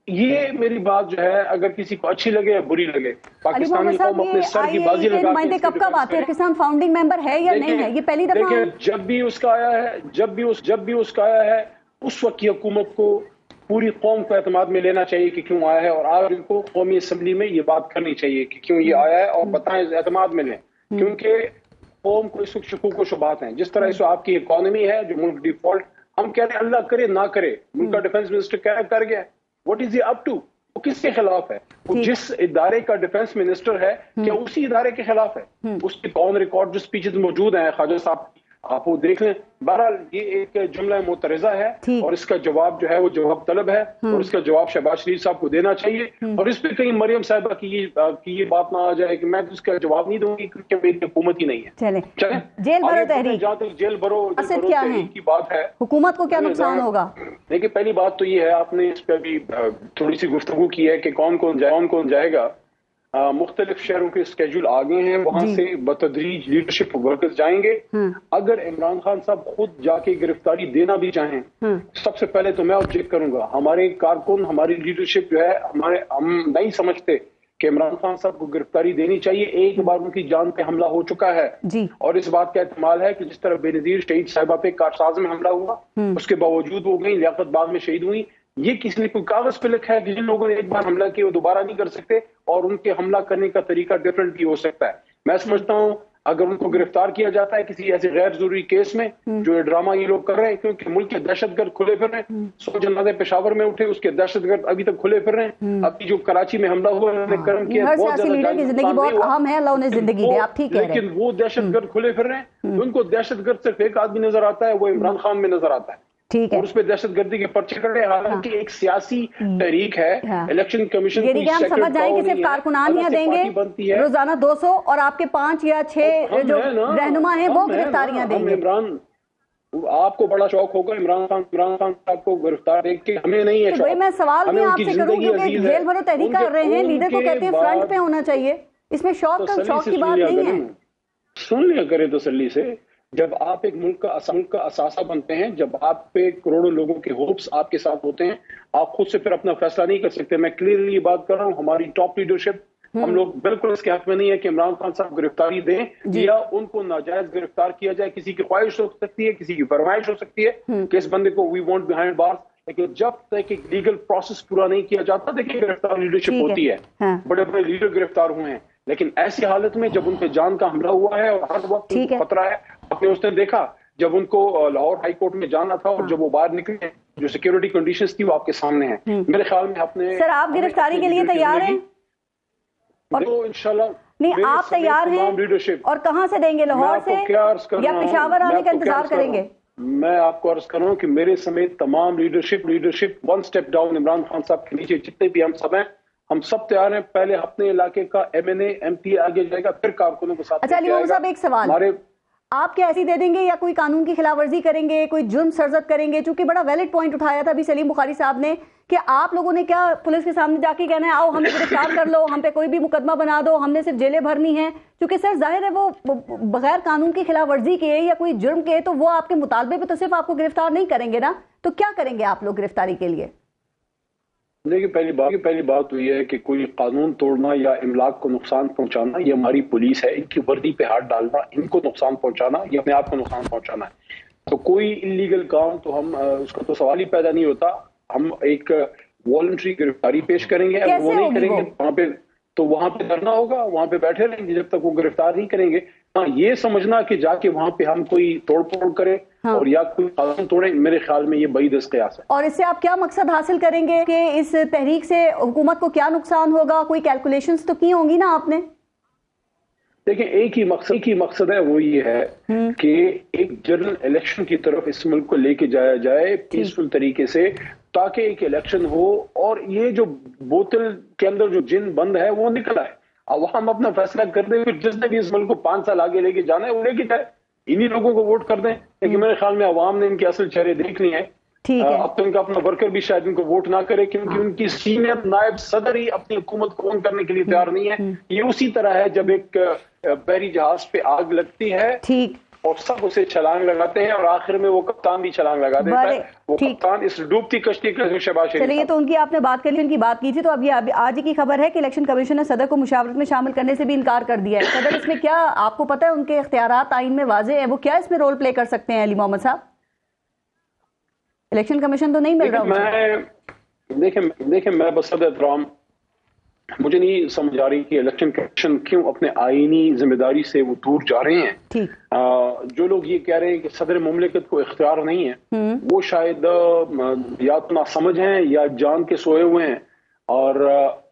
ये मेरी बात जो है अगर किसी को अच्छी लगे या बुरी लगे, पाकिस्तानी कौम अपने सर की बाजी लगा के कब कब आते हैं, पाकिस्तान फाउंडिंग मेंबर है या नहीं है, ये पहली दफा जब भी उसका आया है, जब भी उसका आया है, उस वक्त की हुकूमत को पूरी कौम को एतमाद में लेना चाहिए कि क्यों आया है। और आज उनको कौमी असम्बली में ये बात करनी चाहिए कि क्यों ये आया है और बताएं, एतमाद में लें। क्योंकि कौम को इस वक्त शकूक व शुबात हैं। जिस तरह से आपकी इकोनॉमी है जो मुल्क डिफॉल्ट, हम कह रहे हैं अल्लाह करे ना करे, मुल्क का डिफेंस मिनिस्टर कह कर गया, what is he up to? वो किसके खिलाफ है? वो जिस इदारे का डिफेंस मिनिस्टर है, क्या उसी इदारे के खिलाफ है? उसके ऑन रिकॉर्ड जो स्पीचेस मौजूद हैं ख्वाजा साहब, आप वो देख लें। बहरहाल ये एक जुमला मुतरज़ा है और इसका जवाब जो है वो जवाब तलब है और इसका जवाब शहबाज शरीफ साहब को देना चाहिए। और इस पे कहीं मरियम साहिबा की ये बात ना आ जाए कि मैं तो इसका जवाब नहीं दूंगी क्योंकि मेरी हुकूमत ही नहीं है। चले जेल भरो तहरीक, जहाँ तक जेल भरो तहरीक की बात है, हुकूमत को क्या नुकसान होगा? देखिए, पहली बात तो ये है, आपने इस पर भी थोड़ी सी गुफ्तगू की है कि कौन कौन जाएगा। मुख्तलिफ शहरों के स्केड्यूल आ गए हैं, वहां से बतदरीज लीडरशिप वर्कर्स जाएंगे। अगर इमरान खान साहब खुद जाके गिरफ्तारी देना भी चाहें, सबसे पहले तो मैं ऑब्जेक्ट करूंगा। हमारे कारकुन, हमारी लीडरशिप जो है, हम नहीं समझते कि इमरान खान साहब को गिरफ्तारी देनी चाहिए। एक बार उनकी जान पे हमला हो चुका है और इस बात का एहतमाल है कि जिस तरह बेनजीर शहीद साहिबा पे कारसाज में हमला हुआ, उसके बावजूद वो गई लियाकत बाग में शहीद हुई। ये किसी ने कोई कागज पे लिखा है कि जिन लोगों ने एक बार हमला किया वो दोबारा नहीं कर सकते और उनके हमला करने का तरीका डिफरेंट भी हो सकता है। मैं समझता हूं अगर उनको गिरफ्तार किया जाता है किसी ऐसे गैर जरूरी केस में, जो ये ड्रामा ये लोग कर रहे हैं, क्योंकि मुल्क के दहशतगर्द खुले फिर रहे हैं। 100 जनाजे पेशावर में उठे, उसके दहशतगर्द अभी तक खुले फिर रहे हैं। अभी जो कराची में हमला हुआ, उन्होंने कर्म किया, बहुत जिंदगी बहुत अहम है, अल्लाह उन्हें जिंदगी दे, आप ठीक कह रहे हैं। लेकिन वो दहशतगर्द खुले फिर रहे हैं। उनको दहशतगर्द सिर्फ एक आदमी नजर आता है, वो इमरान खान में नजर आता है। ठीक है, और उस पर दहशतगर्दी के पर्चे कर रहे हैं, हालांकि एक सियासी तहरीक है। इलेक्शन कमीशन हम समझ जाए कि सिर्फ कारकुनान ही देंगे रोजाना 200 और आपके 5 या 6 जो रहनुमा हैं वो गिरफ्तारियां देंगे। इमरान, आपको बड़ा शौक होगा इमरान खान साहब को गिरफ्तार देख के, हमें नहीं है शौक। मैं सवाल भी आपसे करूं क्योंकि जेल भरो तहरीक कर रहे हैं, लीडर को कहते हैं फ्रंट पे होना चाहिए, इसमें शौक की बात नहीं है। सुन लिया करे तसल्ली से। जब आप एक मुल्क का असासा बनते हैं, जब आप पे करोड़ों लोगों के होप्स आपके साथ होते हैं, आप खुद से फिर अपना फैसला नहीं कर सकते। मैं क्लियरली ये बात कर रहा हूँ, हमारी टॉप लीडरशिप, हम लोग बिल्कुल इसके हक में नहीं है कि इमरान खान साहब गिरफ्तारी दें या उनको नाजायज गिरफ्तार किया जाए। किसी की ख्वाहिश हो सकती है, किसी की फरमाइश हो सकती है कि इस बंदे को वी वांट बिहाइंड बार्स, लेकिन जब तक एक लीगल प्रोसेस पूरा नहीं किया जाता, देखिए गिरफ्तार लीडरशिप होती है, बड़े बड़े लीडर गिरफ्तार हुए हैं, लेकिन ऐसी हालत में जब उन पे जान का हमला हुआ है और हर वक्त खतरा है। आपने उस दिन देखा जब उनको लाहौर हाई कोर्ट में जाना था और जब वो बाहर निकले, जो सिक्योरिटी कंडीशंस थी वो आपके सामने है। मेरे ख्याल में आपने सर, आप गिरफ्तारी के लिए तैयार हैं? तो इंशाल्लाह नहीं, आप तैयार हैं? लीडरशिप और कहां से देंगे, लाहौर से या पेशावर आने का इंतजार करेंगे? मैं आपको अर्ज कर रहा हूँ कि मेरे समेत तमाम leadership one step down Imran Khan साहब के नीचे जितने भी हम सब हैं, हम सब तैयार हैं। पहले अपने इलाके का MNA MP आगे जाएगा, फिर कारकुनों के साथ। अच्छा अली मोहम्मद साहब, एक सवाल, आप क्या ऐसी दे देंगे या कोई कानून की खिलाफवर्जी करेंगे, कोई जुर्म सरजद करेंगे? चूंकि बड़ा वैलिड पॉइंट उठाया था अभी सलीम बुखारी साहब ने कि आप लोगों ने क्या पुलिस के सामने जाके कहना है आओ हमें गिरफ्तार कर लो, हम पे कोई भी मुकदमा बना दो, हमने सिर्फ जेलें भरनी है। क्योंकि सर जाहिर है वो बगैर कानून की खिलाफवर्जी के या कोई जुर्म के, तो वो आपके मुतालबे पे तो सिर्फ आपको गिरफ्तार नहीं करेंगे ना, तो क्या करेंगे आप लोग गिरफ्तारी के लिए? देखिए, पहली बात तो यह है कि कोई कानून तोड़ना या इमलाक को नुकसान पहुंचाना ये हमारी पुलिस है, इनकी वर्दी पे हाथ डालना, इनको नुकसान पहुंचाना ये अपने आप को नुकसान पहुंचाना है। तो कोई इलीगल काम तो हम उसका तो सवाल ही पैदा नहीं होता। हम एक वॉलंटरी गिरफ्तारी पेश करेंगे, अगर वो नहीं करेंगे वहां पे धरना होगा, वहां पे बैठे रहेंगे जब तक वो गिरफ्तार नहीं करेंगे। हाँ, ये समझना कि जाके वहां पे हम कोई तोड़फोड़ करें और या कोई कानून तोड़े, मेरे ख्याल में ये बड़ी दस्तयास है। और इससे आप क्या मकसद हासिल करेंगे कि इस तहरीक से हुकूमत को क्या नुकसान होगा? कोई कैलकुलेशंस तो की होंगी ना आपने? देखिए, एक ही मकसद है, वो ये है कि एक जनरल इलेक्शन की तरफ इस मुल्क को लेके जाया जाए पीसफुल तरीके से, ताकि एक इलेक्शन हो और ये जो बोतल के अंदर जो जिन बंद है वो निकल आए। अब हम अपना फैसला कर दें, फिर जिसने भी इस मुल्क को 5 साल आगे लेके जाना है वो लेके जाए, इन्हीं लोगों को वोट कर दें। लेकिन मेरे ख्याल में अवाम ने इनके असल चेहरे देख लिए हैं। अब तो इनका अपना वर्कर भी शायद इनको वोट ना करे, क्योंकि उनकी सीनियर नायब सदर ही अपनी हुकूमत को ऑन करने के लिए तैयार नहीं है। ये उसी तरह है जब एक बहरी जहाज पे आग लगती है और सब उसे छलांग लगाते हैं और आखिर में वो कप्तान भी छलांग लगा देता है। वो कप्तान इस डूबती कश्ती का शहबाज शरीफ। चलिए, तो उनकी आपने बात कर ली, उनकी बात की थी, तो अब ये आज की खबर है कि इलेक्शन कमीशन ने सदर को मुशावरत में शामिल करने से भी इनकार कर दिया है। सदर इसमें क्या, आपको पता है उनके इख्तियारात आईन में वाज़ेह है, वो क्या इसमें रोल प्ले कर सकते हैं? अली मोहम्मद साहब, इलेक्शन कमीशन तो नहीं मिल रहा। देखें मैं बसद एहतराम, मुझे नहीं समझ आ रही कि इलेक्शन कमीशन क्यों अपने आईनी जिम्मेदारी से वो दूर जा रहे हैं। जो लोग ये कह रहे हैं कि सदर मुमलिकत को इख्तियार नहीं है, वो शायद या तो ना समझ हैं या जान के सोए हुए हैं। और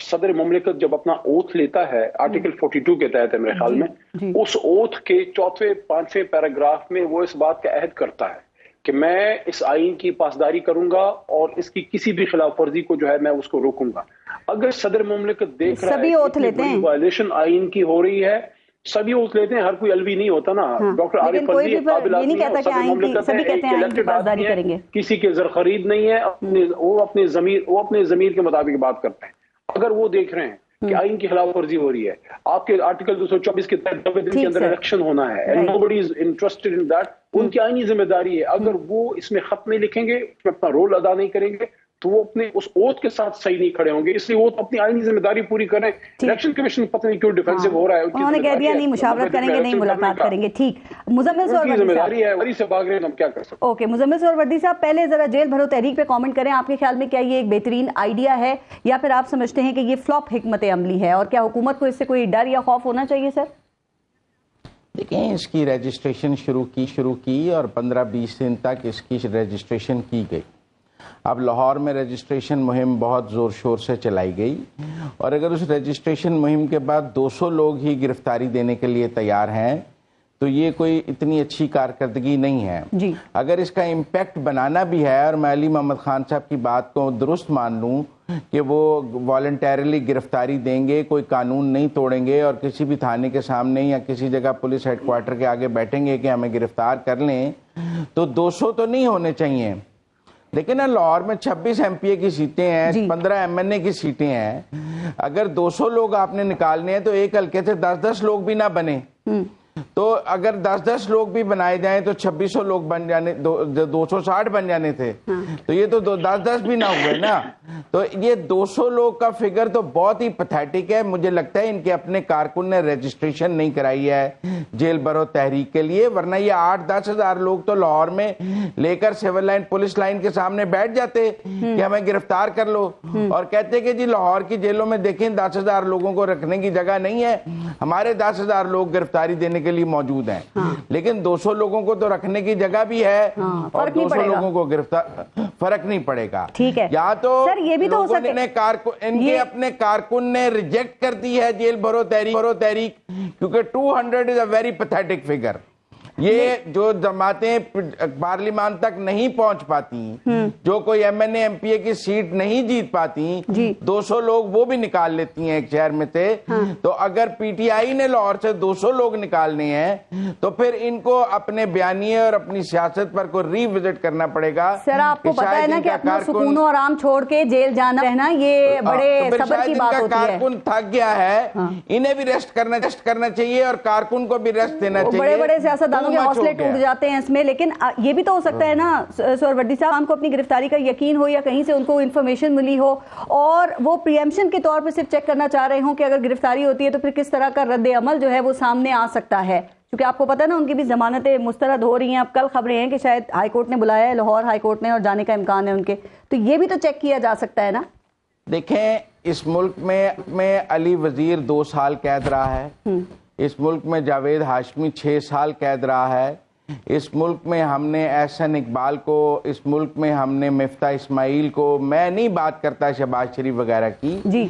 सदर मुमलिकत जब अपना ओथ लेता है, आर्टिकल 42 के तहत है मेरे ख्याल में, उस ओथ के 4-5वें पैराग्राफ में वो इस बात का अहद करता है कि मैं इस आइन की पासदारी करूंगा और इसकी किसी भी खिलाफ वर्जी को जो है मैं उसको रोकूंगा। अगर सदर मुमलिकत देख रहा है ओथ लेते हैं, वायलेशन आइन की हो रही है, सभी ओथ लेते हैं, हर कोई अलवी नहीं होता ना। डॉक्टर आरिफ अलवी नहीं कहता कि आइन की, सभी कहते हैं आइन की पासदारी करेंगे, किसी के जर खरीद नहीं है, वो अपने ज़मीर के मुताबिक बात करते हैं। अगर वो देख रहे हैं कि आइन की खिलाफ वर्जी हो रही है, आपके आर्टिकल 224 के तहत 90 दिन के अंदर इलेक्शन होना है, and nobody is interested in that, उनकी आइनी जिम्मेदारी है। अगर वो इसमें खत नहीं लिखेंगे, उसमें अपना रोल अदा नहीं करेंगे, तो वो अपने उस ओथ के साथ सही नहीं खड़े होंगे। इसलिए वो तो अपनी आईनी जिम्मेदारी पूरी करें। इलेक्शन कमीशन पता नहीं क्यों डिफेंसिव हो रहा है, उन्होंने कह दिया नहीं मुशावरत करेंगे, नहीं मुलाकात करेंगे। ठीक, मुजम्मिल सोहरवर्दी जिम्मेदारी है, वही से भाग रहे हैं, हम क्या कर सकते हैं। ओके, मुजम्मिल सोहरवर्दी साहब, पहले जरा जेल भरो तहरीक पे कमेंट करें। आपके ख्याल में क्या ये एक बेहतरीन आइडिया है, या फिर आप समझते हैं कि ये फ्लॉप हिकमत अमली है, और क्या हुकूमत को इससे कोई डर या खौफ होना चाहिए? सर देखिए, इसकी रजिस्ट्रेशन शुरू की और 15-20 दिन तक इसकी रजिस्ट्रेशन की गई। अब लाहौर में रजिस्ट्रेशन मुहिम बहुत ज़ोर शोर से चलाई गई, और अगर उस रजिस्ट्रेशन मुहिम के बाद 200 लोग ही गिरफ्तारी देने के लिए तैयार हैं, तो ये कोई इतनी अच्छी कारकर्दगी नहीं है जी। अगर इसका इम्पैक्ट बनाना भी है, और मैं अली मोहम्मद खान साहब की बात को दुरुस्त मान लूँ कि वो वॉलंटरली गिरफ्तारी देंगे, कोई कानून नहीं तोड़ेंगे, और किसी भी थाने के सामने या किसी जगह पुलिस हेडक्वार्टर के आगे बैठेंगे कि हमें गिरफ्तार कर लें, तो 200 तो नहीं होने चाहिए। लेकिन लाहौर में 26 MPA की सीटें हैं, 15 MNA की सीटें हैं। अगर 200 लोग आपने निकालने हैं, तो एक हल्के से 10-10 लोग भी ना बने, तो अगर 10-10 लोग भी बनाए जाएं तो 2600 लोग बन जाने, 260 बन जाने थे। तो ये तो 10-10 भी ना हुए ना। तो ये 200 लोग का फिगर तो बहुत ही पैथेटिक है। मुझे लगता है इनके अपने कारकुन ने रजिस्ट्रेशन नहीं कराई है जेल भरो तहरीक के लिए, वरना ये 8-10 हज़ार लोग तो लाहौर में लेकर सिविल लाइन, पुलिस लाइन के सामने बैठ जाते कि हमें गिरफ्तार कर लो, और कहते कि जी लाहौर की जेलों में देखें 10,000 लोगों को रखने की जगह नहीं है, हमारे 10,000 लोग गिरफ्तारी देने के लिए मौजूद हैं। लेकिन 200 लोगों को तो रखने की जगह भी है, और 200 लोगों को गिरफ्तार, फर्क नहीं पड़ेगा। ठीक है, या तो सर ये भी तो हो सके, इनके अपने कारकुन ने रिजेक्ट कर दी है जेल भरो तहरीक, क्योंकि 200 is a very pathetic figure. ये जो जमातें पार्लियामान तक नहीं पहुंच पाती, जो कोई MNA MPA की सीट नहीं जीत पाती, 200 लोग वो भी निकाल लेती हैं एक शहर में से। तो अगर PTI ने लाहौर से 200 लोग निकालने हैं, तो फिर इनको अपने बयानिए और अपनी सियासत पर को रिविजिट करना पड़ेगा। सर आपको पता है ना कि अपना सुकून और आराम छोड़ के जेल जाना रहना, ये बड़े सब्र की बात होती है। कारकुन थक गया है, इन्हें भी रेस्ट करना चाहिए, और कारकुन को भी रेस्ट देना चाहिए। बड़े बड़े सियासतदानों के हौसले टूट जाते हैं इसमें। लेकिन ये भी तो हो सकता है ना सोहरवर्दी साहब, हमको अपनी गिरफ्तारी का यकीन हो, या कहीं से उनको इंफॉर्मेशन मिली हो, और वो प्रिएम्पशन के तौर पे सिर्फ चेक करना चाह रहे हो कि अगर गिरफ्तारी होती है तो फिर किस तरह का रद्द अमल जो है वो सामने आ सकता है। क्योंकि आपको पता है ना, उनकी भी जमानतें मुस्तरद हो रही हैं। अब कल खबरें हैं कि शायद हाईकोर्ट ने बुलाया है, लाहौर हाईकोर्ट ने, और जाने का इम्कान है उनके, तो ये भी तो चेक किया जा सकता है ना। देखें, इस मुल्क में अली वजीर 2 साल कैद रहा है, इस मुल्क में जावेद हाशमी 6 साल कैद रहा है, इस मुल्क में हमने एहसन इकबाल को, इस मुल्क में हमने मिफ्ता इस्माइल को, मैं नहीं बात करता शहबाज शरीफ वगैरह की जी,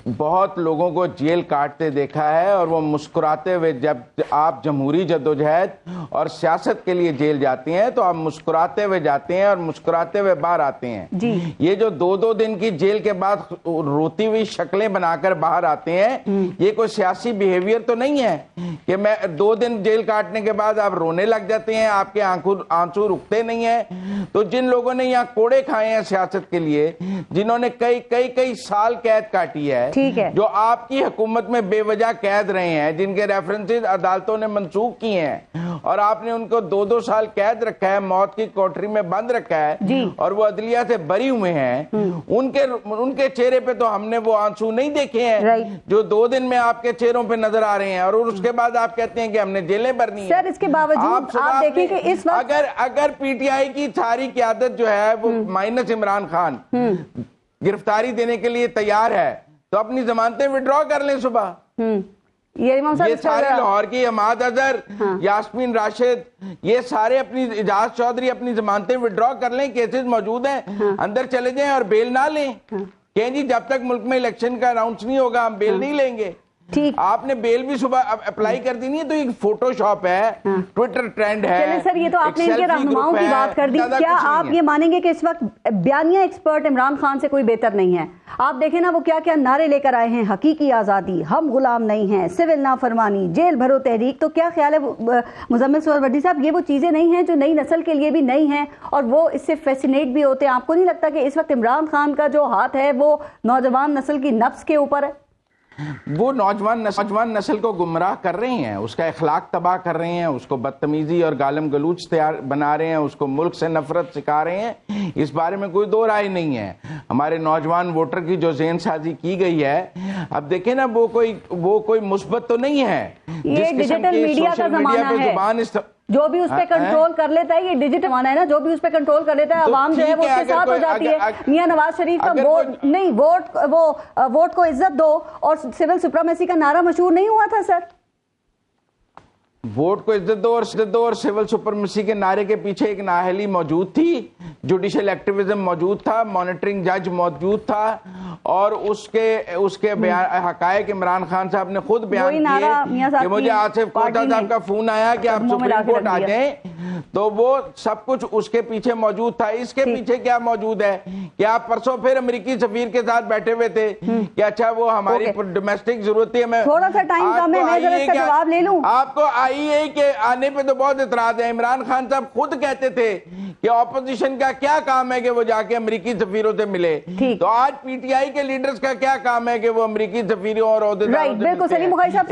बहुत लोगों को जेल काटते देखा है, और वो मुस्कुराते हुए, जब आप जमहूरी जद्दोजहद और सियासत के लिए जेल जाते हैं तो आप मुस्कुराते हुए जाते हैं और मुस्कुराते हुए बाहर आते हैं जी। ये जो 2-2 दिन की जेल के बाद रोती हुई शक्लें बनाकर बाहर आते हैं, ये कोई सियासी बिहेवियर तो नहीं है कि मैं 2 दिन जेल काटने के बाद आप रोने लग जाते हैं, आपके आंसू रुकते नहीं हैं। तो जिन लोगों ने यहाँ कोड़े खाए हैं सियासत के लिए, जिन्होंने कई साल कैद काटी है, जो आपकी हुकूमत में बेवजह कैद रहे हैं, जिनके रेफरेंसेस अदालतों ने मंसूख किए हैं, और आपने उनको 2-2 साल कैद रखा है, मौत की कोठरी में बंद रखा है, और वो अदलिया से बरी हुए हैं, उनके चेहरे पे तो हमने वो आंसू नहीं देखे हैं जो 2 दिन में आपके चेहरों पे नजर आ रहे हैं, और उसके बाद आप कहते हैं कि हमने जेलें भरनी है। सर इसके बावजूद आप देखिए कि इस वक्त अगर PTI की सारी क़यादत जो है वो माइनस इमरान खान गिरफ्तारी देने के लिए तैयार है, तो अपनी जमानतें विड्रॉ कर लें सुबह। ये सारे लाहौर की हमाद अजहर, यास्मीन राशिद, ये सारे अपनी, इजाज चौधरी अपनी जमानतें विड्रॉ कर लें, केसेस मौजूद हैं, अंदर चले जाएं और बेल ना लें। कहें जी जब तक मुल्क में इलेक्शन का अनाउंस नहीं होगा हम बेल नहीं लेंगे। ठीक, आपने बेल भी सुबह अप्लाई कर दी नहीं है, तो एक फोटोशॉप है, ट्विटर ट्रेंड है। चलिए सर, ये तो आपने इनके रहनुमाओं की बात कर दी। क्या आप ये मानेंगे कि इस वक्त बयानिया एक्सपर्ट इमरान खान से कोई बेहतर नहीं है? आप देखें ना वो क्या क्या नारे लेकर आए हैं, हकीकी आज़ादी, हम गुलाम नहीं हैं, सिविल नाफरमानी, जेल भरो तहरीक। तो क्या ख्याल है मुजम्मिल सरवरदी साहब, ये वो चीज़ें नहीं हैं जो नई नस्ल के लिए भी नई हैं और वो इससे फैसिनेट भी होते हैं? आपको नहीं लगता कि इस वक्त इमरान खान का जो हाथ है वो नौजवान नस्ल की नफ्स के ऊपर है? वो नौजवान नस्ल को गुमराह कर रहे हैं, उसका अखलाक तबाह कर रहे हैं, उसको बदतमीजी और गालम गलूच तैयार बना रहे हैं, उसको मुल्क से नफरत सिखा रहे हैं। इस बारे में कोई दो राय नहीं है। हमारे नौजवान वोटर की जो ज़हन साजी की गई है, अब देखें ना, वो कोई मुस्बत तो नहीं है। ये डिजिटल मीडिया का जमाना है, जो भी उस पर कंट्रोल कर लेता है, ये डिजिटल जमाना है ना, जो भी उस पर कंट्रोल कर लेता है अवाम जो है वो उसके साथ हो जाती है। मियां नवाज शरीफ का वोट नहीं, वोट को इज्जत दो और सिविल सुप्रीमेसी का नारा मशहूर नहीं हुआ था सर? वोट को इज्जत दो और सिविल सुपरमेसी के नारे के पीछे एक नाअहली मौजूद थी, जुडिशियल एक्टिविज्म मौजूद था, मॉनिटरिंग जज मौजूद था और उसके बयान हकायक इमरान खान साहब ने खुद बयान किए कि मुझे आसिफ कोटा साहब का फोन आया कि आप सुप्रीम कोर्ट आ जाएं, तो वो सब कुछ उसके पीछे मौजूद था। इसके पीछे क्या मौजूद है कि आप परसों फिर अमेरिकी सफीर के साथ बैठे हुए थे कि अच्छा वो हमारी डोमेस्टिक जरूरत है। मैं थोड़ा सा टाइम कम है, मैं जरा इसका जवाब ले लूं। आपको आईए के आने पे तो बहुत इतराज है। इमरान खान साहब खुद कहते थे कि ऑपोजिशन का क्या काम है कि वो जाके अमेरिकी सफीरों से मिले, तो आज पीटीआई के लीडर्स का क्या काम है कि वो अमेरिकी सफीरों और ओहदेदारों से बिल्कुल सलीम बुखारी साहब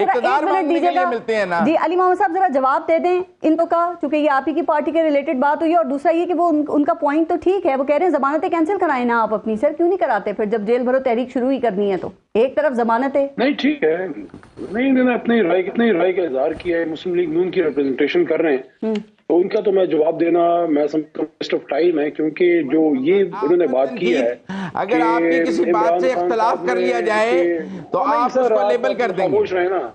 मिलते हैं ना। जी अली मोहम्मद साहब जरा जवाब दे दें इनको का, क्योंकि ये आप ही की पार्टी के रिलेटेड बात हुई है। और दूसरा ये कि वो उनका पॉइंट तो ठीक है, वो कह रहे हैं जमानतें कैंसिल कराएं ना आप अपनी। सर क्यों नहीं कराते फिर, जब जेल भरो तहरीक शुरू ही करनी है तो? एक तरफ जमानतें नहीं, ठीक है, नहीं इन्होंने अपनी राय का इजहार किया है, मुस्लिम लीग नून की रिप्रेजेंटेशन कर रहे हैं, तो उनका तो मैं जवाब देना मैं समझता हूं वेस्ट ऑफ टाइम है, क्योंकि जो ये उन्होंने बात की है, अगर आपकी किसी बात से इख्तलाफ कर लिया जाए तो आप उसको लेबल कर देंगे। खामोश रहे ना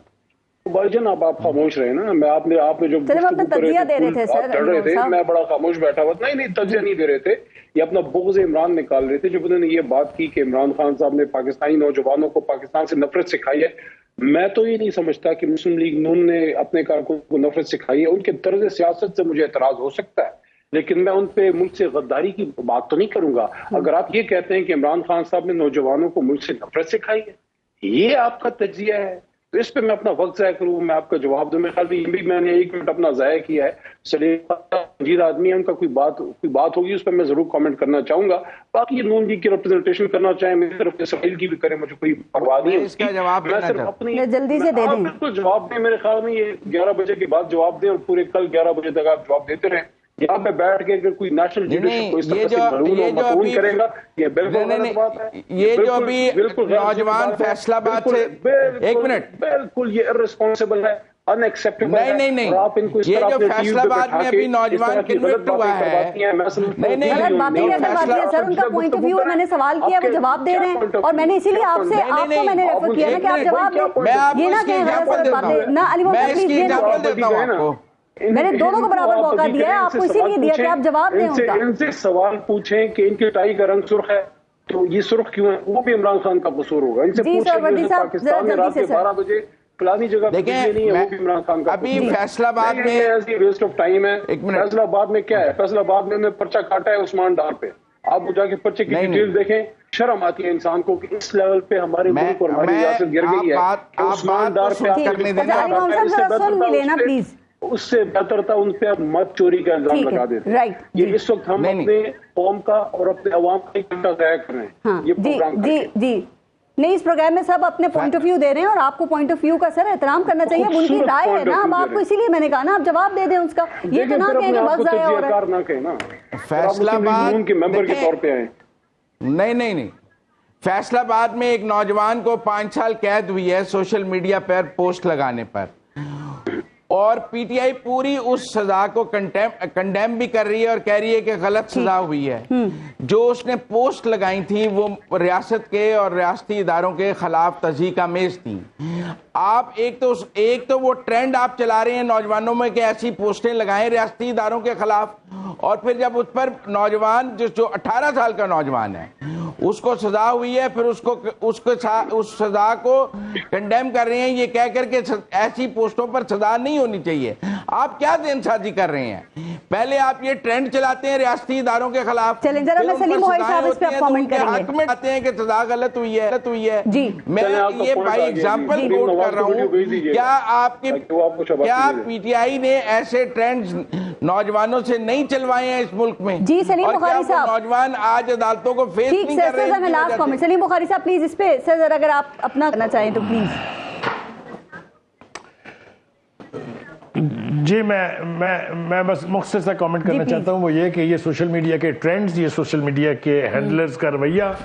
भाईजान, आप खामोश रहे ना। मैं आपने जो तजिया दे रहे थे सर, चढ़ रहे थे, मैं बड़ा खामोश बैठा हुआ। नहीं तजिया नहीं दे रहे थे, ये अपना बुग़्ज़ इमरान निकाल रहे थे। जब उन्होंने ये बात की कि इमरान खान साहब ने पाकिस्तानी नौजवानों को पाकिस्तान से नफरत सिखाई है, मैं तो ये नहीं समझता कि मुस्लिम लीग नून ने अपने कारकुन को नफरत सिखाई है। उनके तर्ज सियासत से मुझे एतराज हो सकता है, लेकिन मैं उन पे मुल्क से गद्दारी की बात तो नहीं करूंगा। अगर आप ये कहते हैं कि इमरान खान साहब ने नौजवानों को मुल्क से नफरत सिखाई है, ये आपका तजिया है, तो इस पे मैं अपना वक्त ज़ाया करूँ, मैं आपका जवाब दूं। मेरे ख्याल में ये भी मैंने 1 मिनट अपना ज़ाया किया है। संजीदा आदमी है, उनका कोई बात होगी उस पर मैं जरूर कमेंट करना चाहूंगा। बाकी ये नून लीग की रिप्रेजेंटेशन करना चाहे मेरी तरफ इसराइल की भी करे, मुझे कोई परवाह नहीं है। इसका जवाब मैं सिर्फ अपनी जल्दी से दे दें। बिल्कुल जवाब दें, मेरे ख्याल में ये 11 बजे के बाद जवाब दें और पूरे कल 11 बजे तक आप जवाब देते रहें। यहाँ पे बैठ के अगर कोई नेशनल लीडरशिप को इस तरह से मरून करेगा, ये बिल्कुल गलत बात है। ये जो अभी नौजवान फैसलाबाद से, एक मिनट, बिल्कुल ये इर्रिस्पॉन्सिबल है, अनएक्सेप्टेबल है। नहीं, आप इनको ये जो फैसलाबाद में अभी नौजवान कन्वर्ट हुआ है, सर उनका पॉइंट ऑफ व्यू है, मैंने सवाल किया, वो जवाब दे रहे हैं और मैंने इसीलिए आपसे आपको मैंने रेफर किया ना कि आप जवाब दें, ये ना कहें ना अली मोहम्मद, मैंने दोनों को बराबर मौका दिया है, आपको इसीलिए दिया कि आप जवाब दें उनका। इनसे सवाल पूछें कि इनकी टाई का रंग सुर्ख है, तो ये सुर्ख क्यों है, वो भी इमरान खान का कसूर होगा। इनसे पूछें पाकिस्तान में रात के 12 बजे फलानी जगह नहीं है, वो भी इमरान खान का। अभी फैसलाबाद में वेस्ट ऑफ टाइम है। फैसलाबाद में क्या है, फैसलाबाद में पर्चा काटा है उस्मान डार पे, आप वो जाके पर्चे की डिटेल देखें, शर्म आती है इंसान को कि इस लेवल पे हमारे मुल्क और हमारी रियासत गिर गई है। उस्मान डार पे उससे बेहतर था उन पे मत चोरी का इल्जाम लगा देते। ये इस वक्त हम अपने कौम का और अपने अवाम का घंटा ज़ाया कर रहे हैं। ये प्रोग्राम जी नहीं, इस प्रोग्राम में सब अपने पॉइंट ऑफ व्यू दे रहे हैं और आपको पॉइंट ऑफ व्यू का सर एहतराम करना चाहिए। उनकी राय है ना, अब आपको इसीलिए मैंने कहा ना आप जवाब दे दें उसका, ये तो ना कहें कि वक्त ज़ाया हो रहा है। फैसलाबाद के मेंबर के तौर पे आए, नहीं, फैसलाबाद में एक नौजवान को 5 साल कैद हुई है सोशल मीडिया पर पोस्ट लगाने पर, और पीटीआई पूरी उस सजा को कंडेम भी कर रही है और कह रही है कि गलत सजा हुई है। जो उसने पोस्ट लगाई थी वो रियासत के और रियासती इदारों के खिलाफ तज़हीक आमेज़ थी। आप एक तो वो ट्रेंड आप चला रहे हैं नौजवानों में कि ऐसी पोस्टें लगाएं रियासती इदारों के खिलाफ, और फिर जब उस पर नौजवान जो 18 साल का नौजवान है उसको सजा हुई है, फिर उस सजा को कंडेम कर रहे हैं ये कह करके ऐसी पोस्टों पर सजा नहीं होनी चाहिए। आप क्या देनसाजी कर रहे हैं? पहले आप ये ट्रेंड चलाते हैं रियासती इदारों के खिलाफ, चलें जरा मैं सलीम मोहई साहब इस पे आप कमेंट करेंगे। हक में आते हैं कि सजा गलत हुई है जी। मैं ये बाई एग्जांपल कोट कर रहा हूँ। क्या पीटीआई ने ऐसे ट्रेंड्स नौजवानों से नहीं चलवाए हैं इस मुल्क में? जी सलीम बुखारी साहब, नौजवान आज अदालतों को फेस नहीं कर रहे हैं। लास्ट कमेंट सलीम बुखारी साहब प्लीज इस पे सर जरा अगर आप अपना करना चाहें तो प्लीज। जी मैं बस मुख्तसर सा कमेंट करना चाहता हूँ, वो ये कि ये सोशल मीडिया के ट्रेंड्स, ये सोशल मीडिया के हैंडलर्स का रवैया,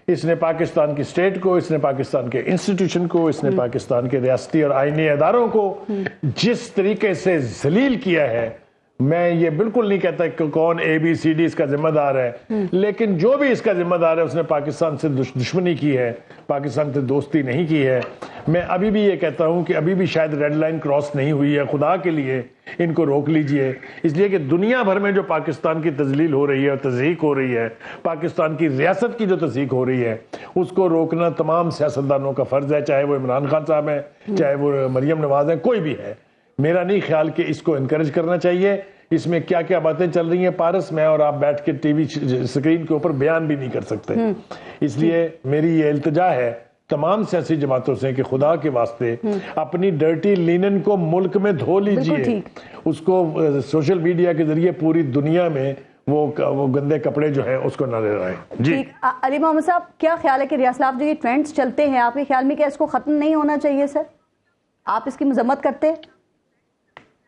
इसने पाकिस्तान की स्टेट को, इसने पाकिस्तान के इंस्टीट्यूशन को, इसने पाकिस्तान के रियासती और आईनी अदारों को जिस तरीके से जलील किया है, मैं ये बिल्कुल नहीं कहता कि कौन ABCD इसका जिम्मेदार है, लेकिन जो भी इसका जिम्मेदार है उसने पाकिस्तान से दुश्मनी की है, पाकिस्तान से दोस्ती नहीं की है। मैं अभी भी ये कहता हूं कि अभी भी शायद रेड लाइन क्रॉस नहीं हुई है। खुदा के लिए इनको रोक लीजिए, इसलिए कि दुनिया भर में जो पाकिस्तान की तजलील हो रही है और तज़हीक हो रही है, पाकिस्तान की रियासत की जो तज़हीक हो रही है, उसको रोकना तमाम सियासतदानों का फर्ज है, चाहे वो इमरान खान साहब हैं, चाहे वो मरियम नवाज हैं, कोई भी है। मेरा नहीं ख्याल कि इसको इनकरेज करना चाहिए। इसमें क्या क्या बातें चल रही हैं पारस, मैं और आप बैठ के टीवी स्क्रीन के ऊपर बयान भी नहीं कर सकते। इसलिए मेरी ये इल्तिजा है तमाम सियासी जमातों से कि खुदा के वास्ते अपनी डर्टी लिनन को मुल्क में धो लीजिए, उसको सोशल मीडिया के जरिए पूरी दुनिया में वो गंदे कपड़े जो हैं उसको न ले रहे हैं। जी अली मोहम्मद साहब, क्या ख्याल है कि रियासत जो ये ट्रेंड्स चलते हैं, आपके ख्याल में क्या इसको खत्म नहीं होना चाहिए? सर आप इसकी मजम्मत करते हैं?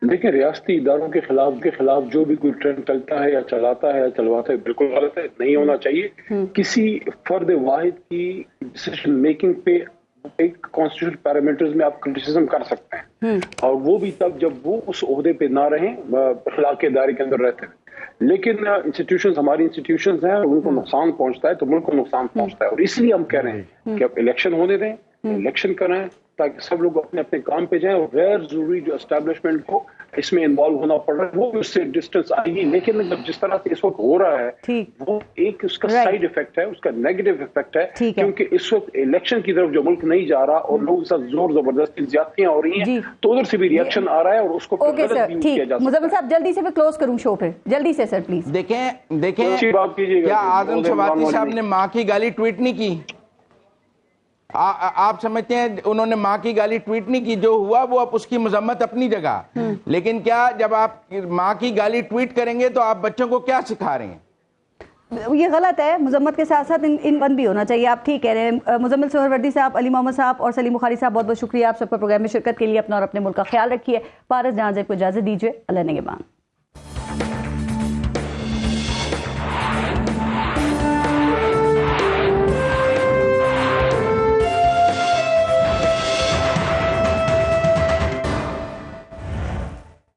देखिए, रियासती इदारों के खिलाफ जो भी कोई ट्रेंड चलता है या चलाता है या चलवाता है, बिल्कुल गलत है, नहीं होना चाहिए। किसी फर्द वाहिद की डिसीजन मेकिंग पे एक कॉन्स्टिट्यूशनल पैरामीटर्स में आप क्रिटिसिज्म कर सकते हैं, और वो भी तब जब वो उस ओहदे पे ना रहें, अखलाक के दायरे के अंदर रहते हैं। लेकिन इंस्टीट्यूशंस हमारी इंस्टीट्यूशंस हैं और उनको नुकसान पहुंचता है तो मुल्क को नुकसान पहुंचता है, और इसलिए हम कह रहे हैं कि अब इलेक्शन होने दें, इलेक्शन कराएं ताकि सब लोग अपने अपने काम पे जाएं, और गैर जरूरी जो एस्टैब्लिशमेंट को इसमें इन्वॉल्व होना पड़ रहा है वो उससे डिस्टेंस आएगी। लेकिन जब जिस तरह से इस वक्त हो रहा है वो एक उसका साइड इफेक्ट है, उसका नेगेटिव इफेक्ट है, क्योंकि इस वक्त इलेक्शन की तरफ जो मुल्क नहीं जा रहा और लोगों के साथ जोर जबरदस्ती ज्यादतियां हो रही हैं, तो उधर से भी रिएक्शन आ रहा है और उसको किया जा सकता है। मुजम्मिल साहब जल्दी से क्लोज करूं शो पे, जल्दी से सर प्लीज। देखें अच्छी बात कीजिएगा, क्या आजम सवाती साहब ने माँ की गाली ट्वीट नहीं की? आप समझते हैं उन्होंने माँ की गाली ट्वीट नहीं की? जो हुआ वो अब उसकी मजम्मत अपनी जगह, लेकिन क्या जब आप माँ की गाली ट्वीट करेंगे तो आप बच्चों को क्या सिखा रहे हैं? ये गलत है। मजम्मत के साथ साथ इन बंद भी होना चाहिए। आप ठीक कह रहे हैं। मुजम्मिल सोहरवर्दी साहब, अली मोहम्मद साहब और सलीम बुखारी साहब, बहुत बहुत शुक्रिया आप सबका प्रोग्राम में शिरकत के लिए। अपना और अपने मुल्क का ख्याल रखिए। पारस जहां को इजाजत दीजिए। अल्लाह निगहबान।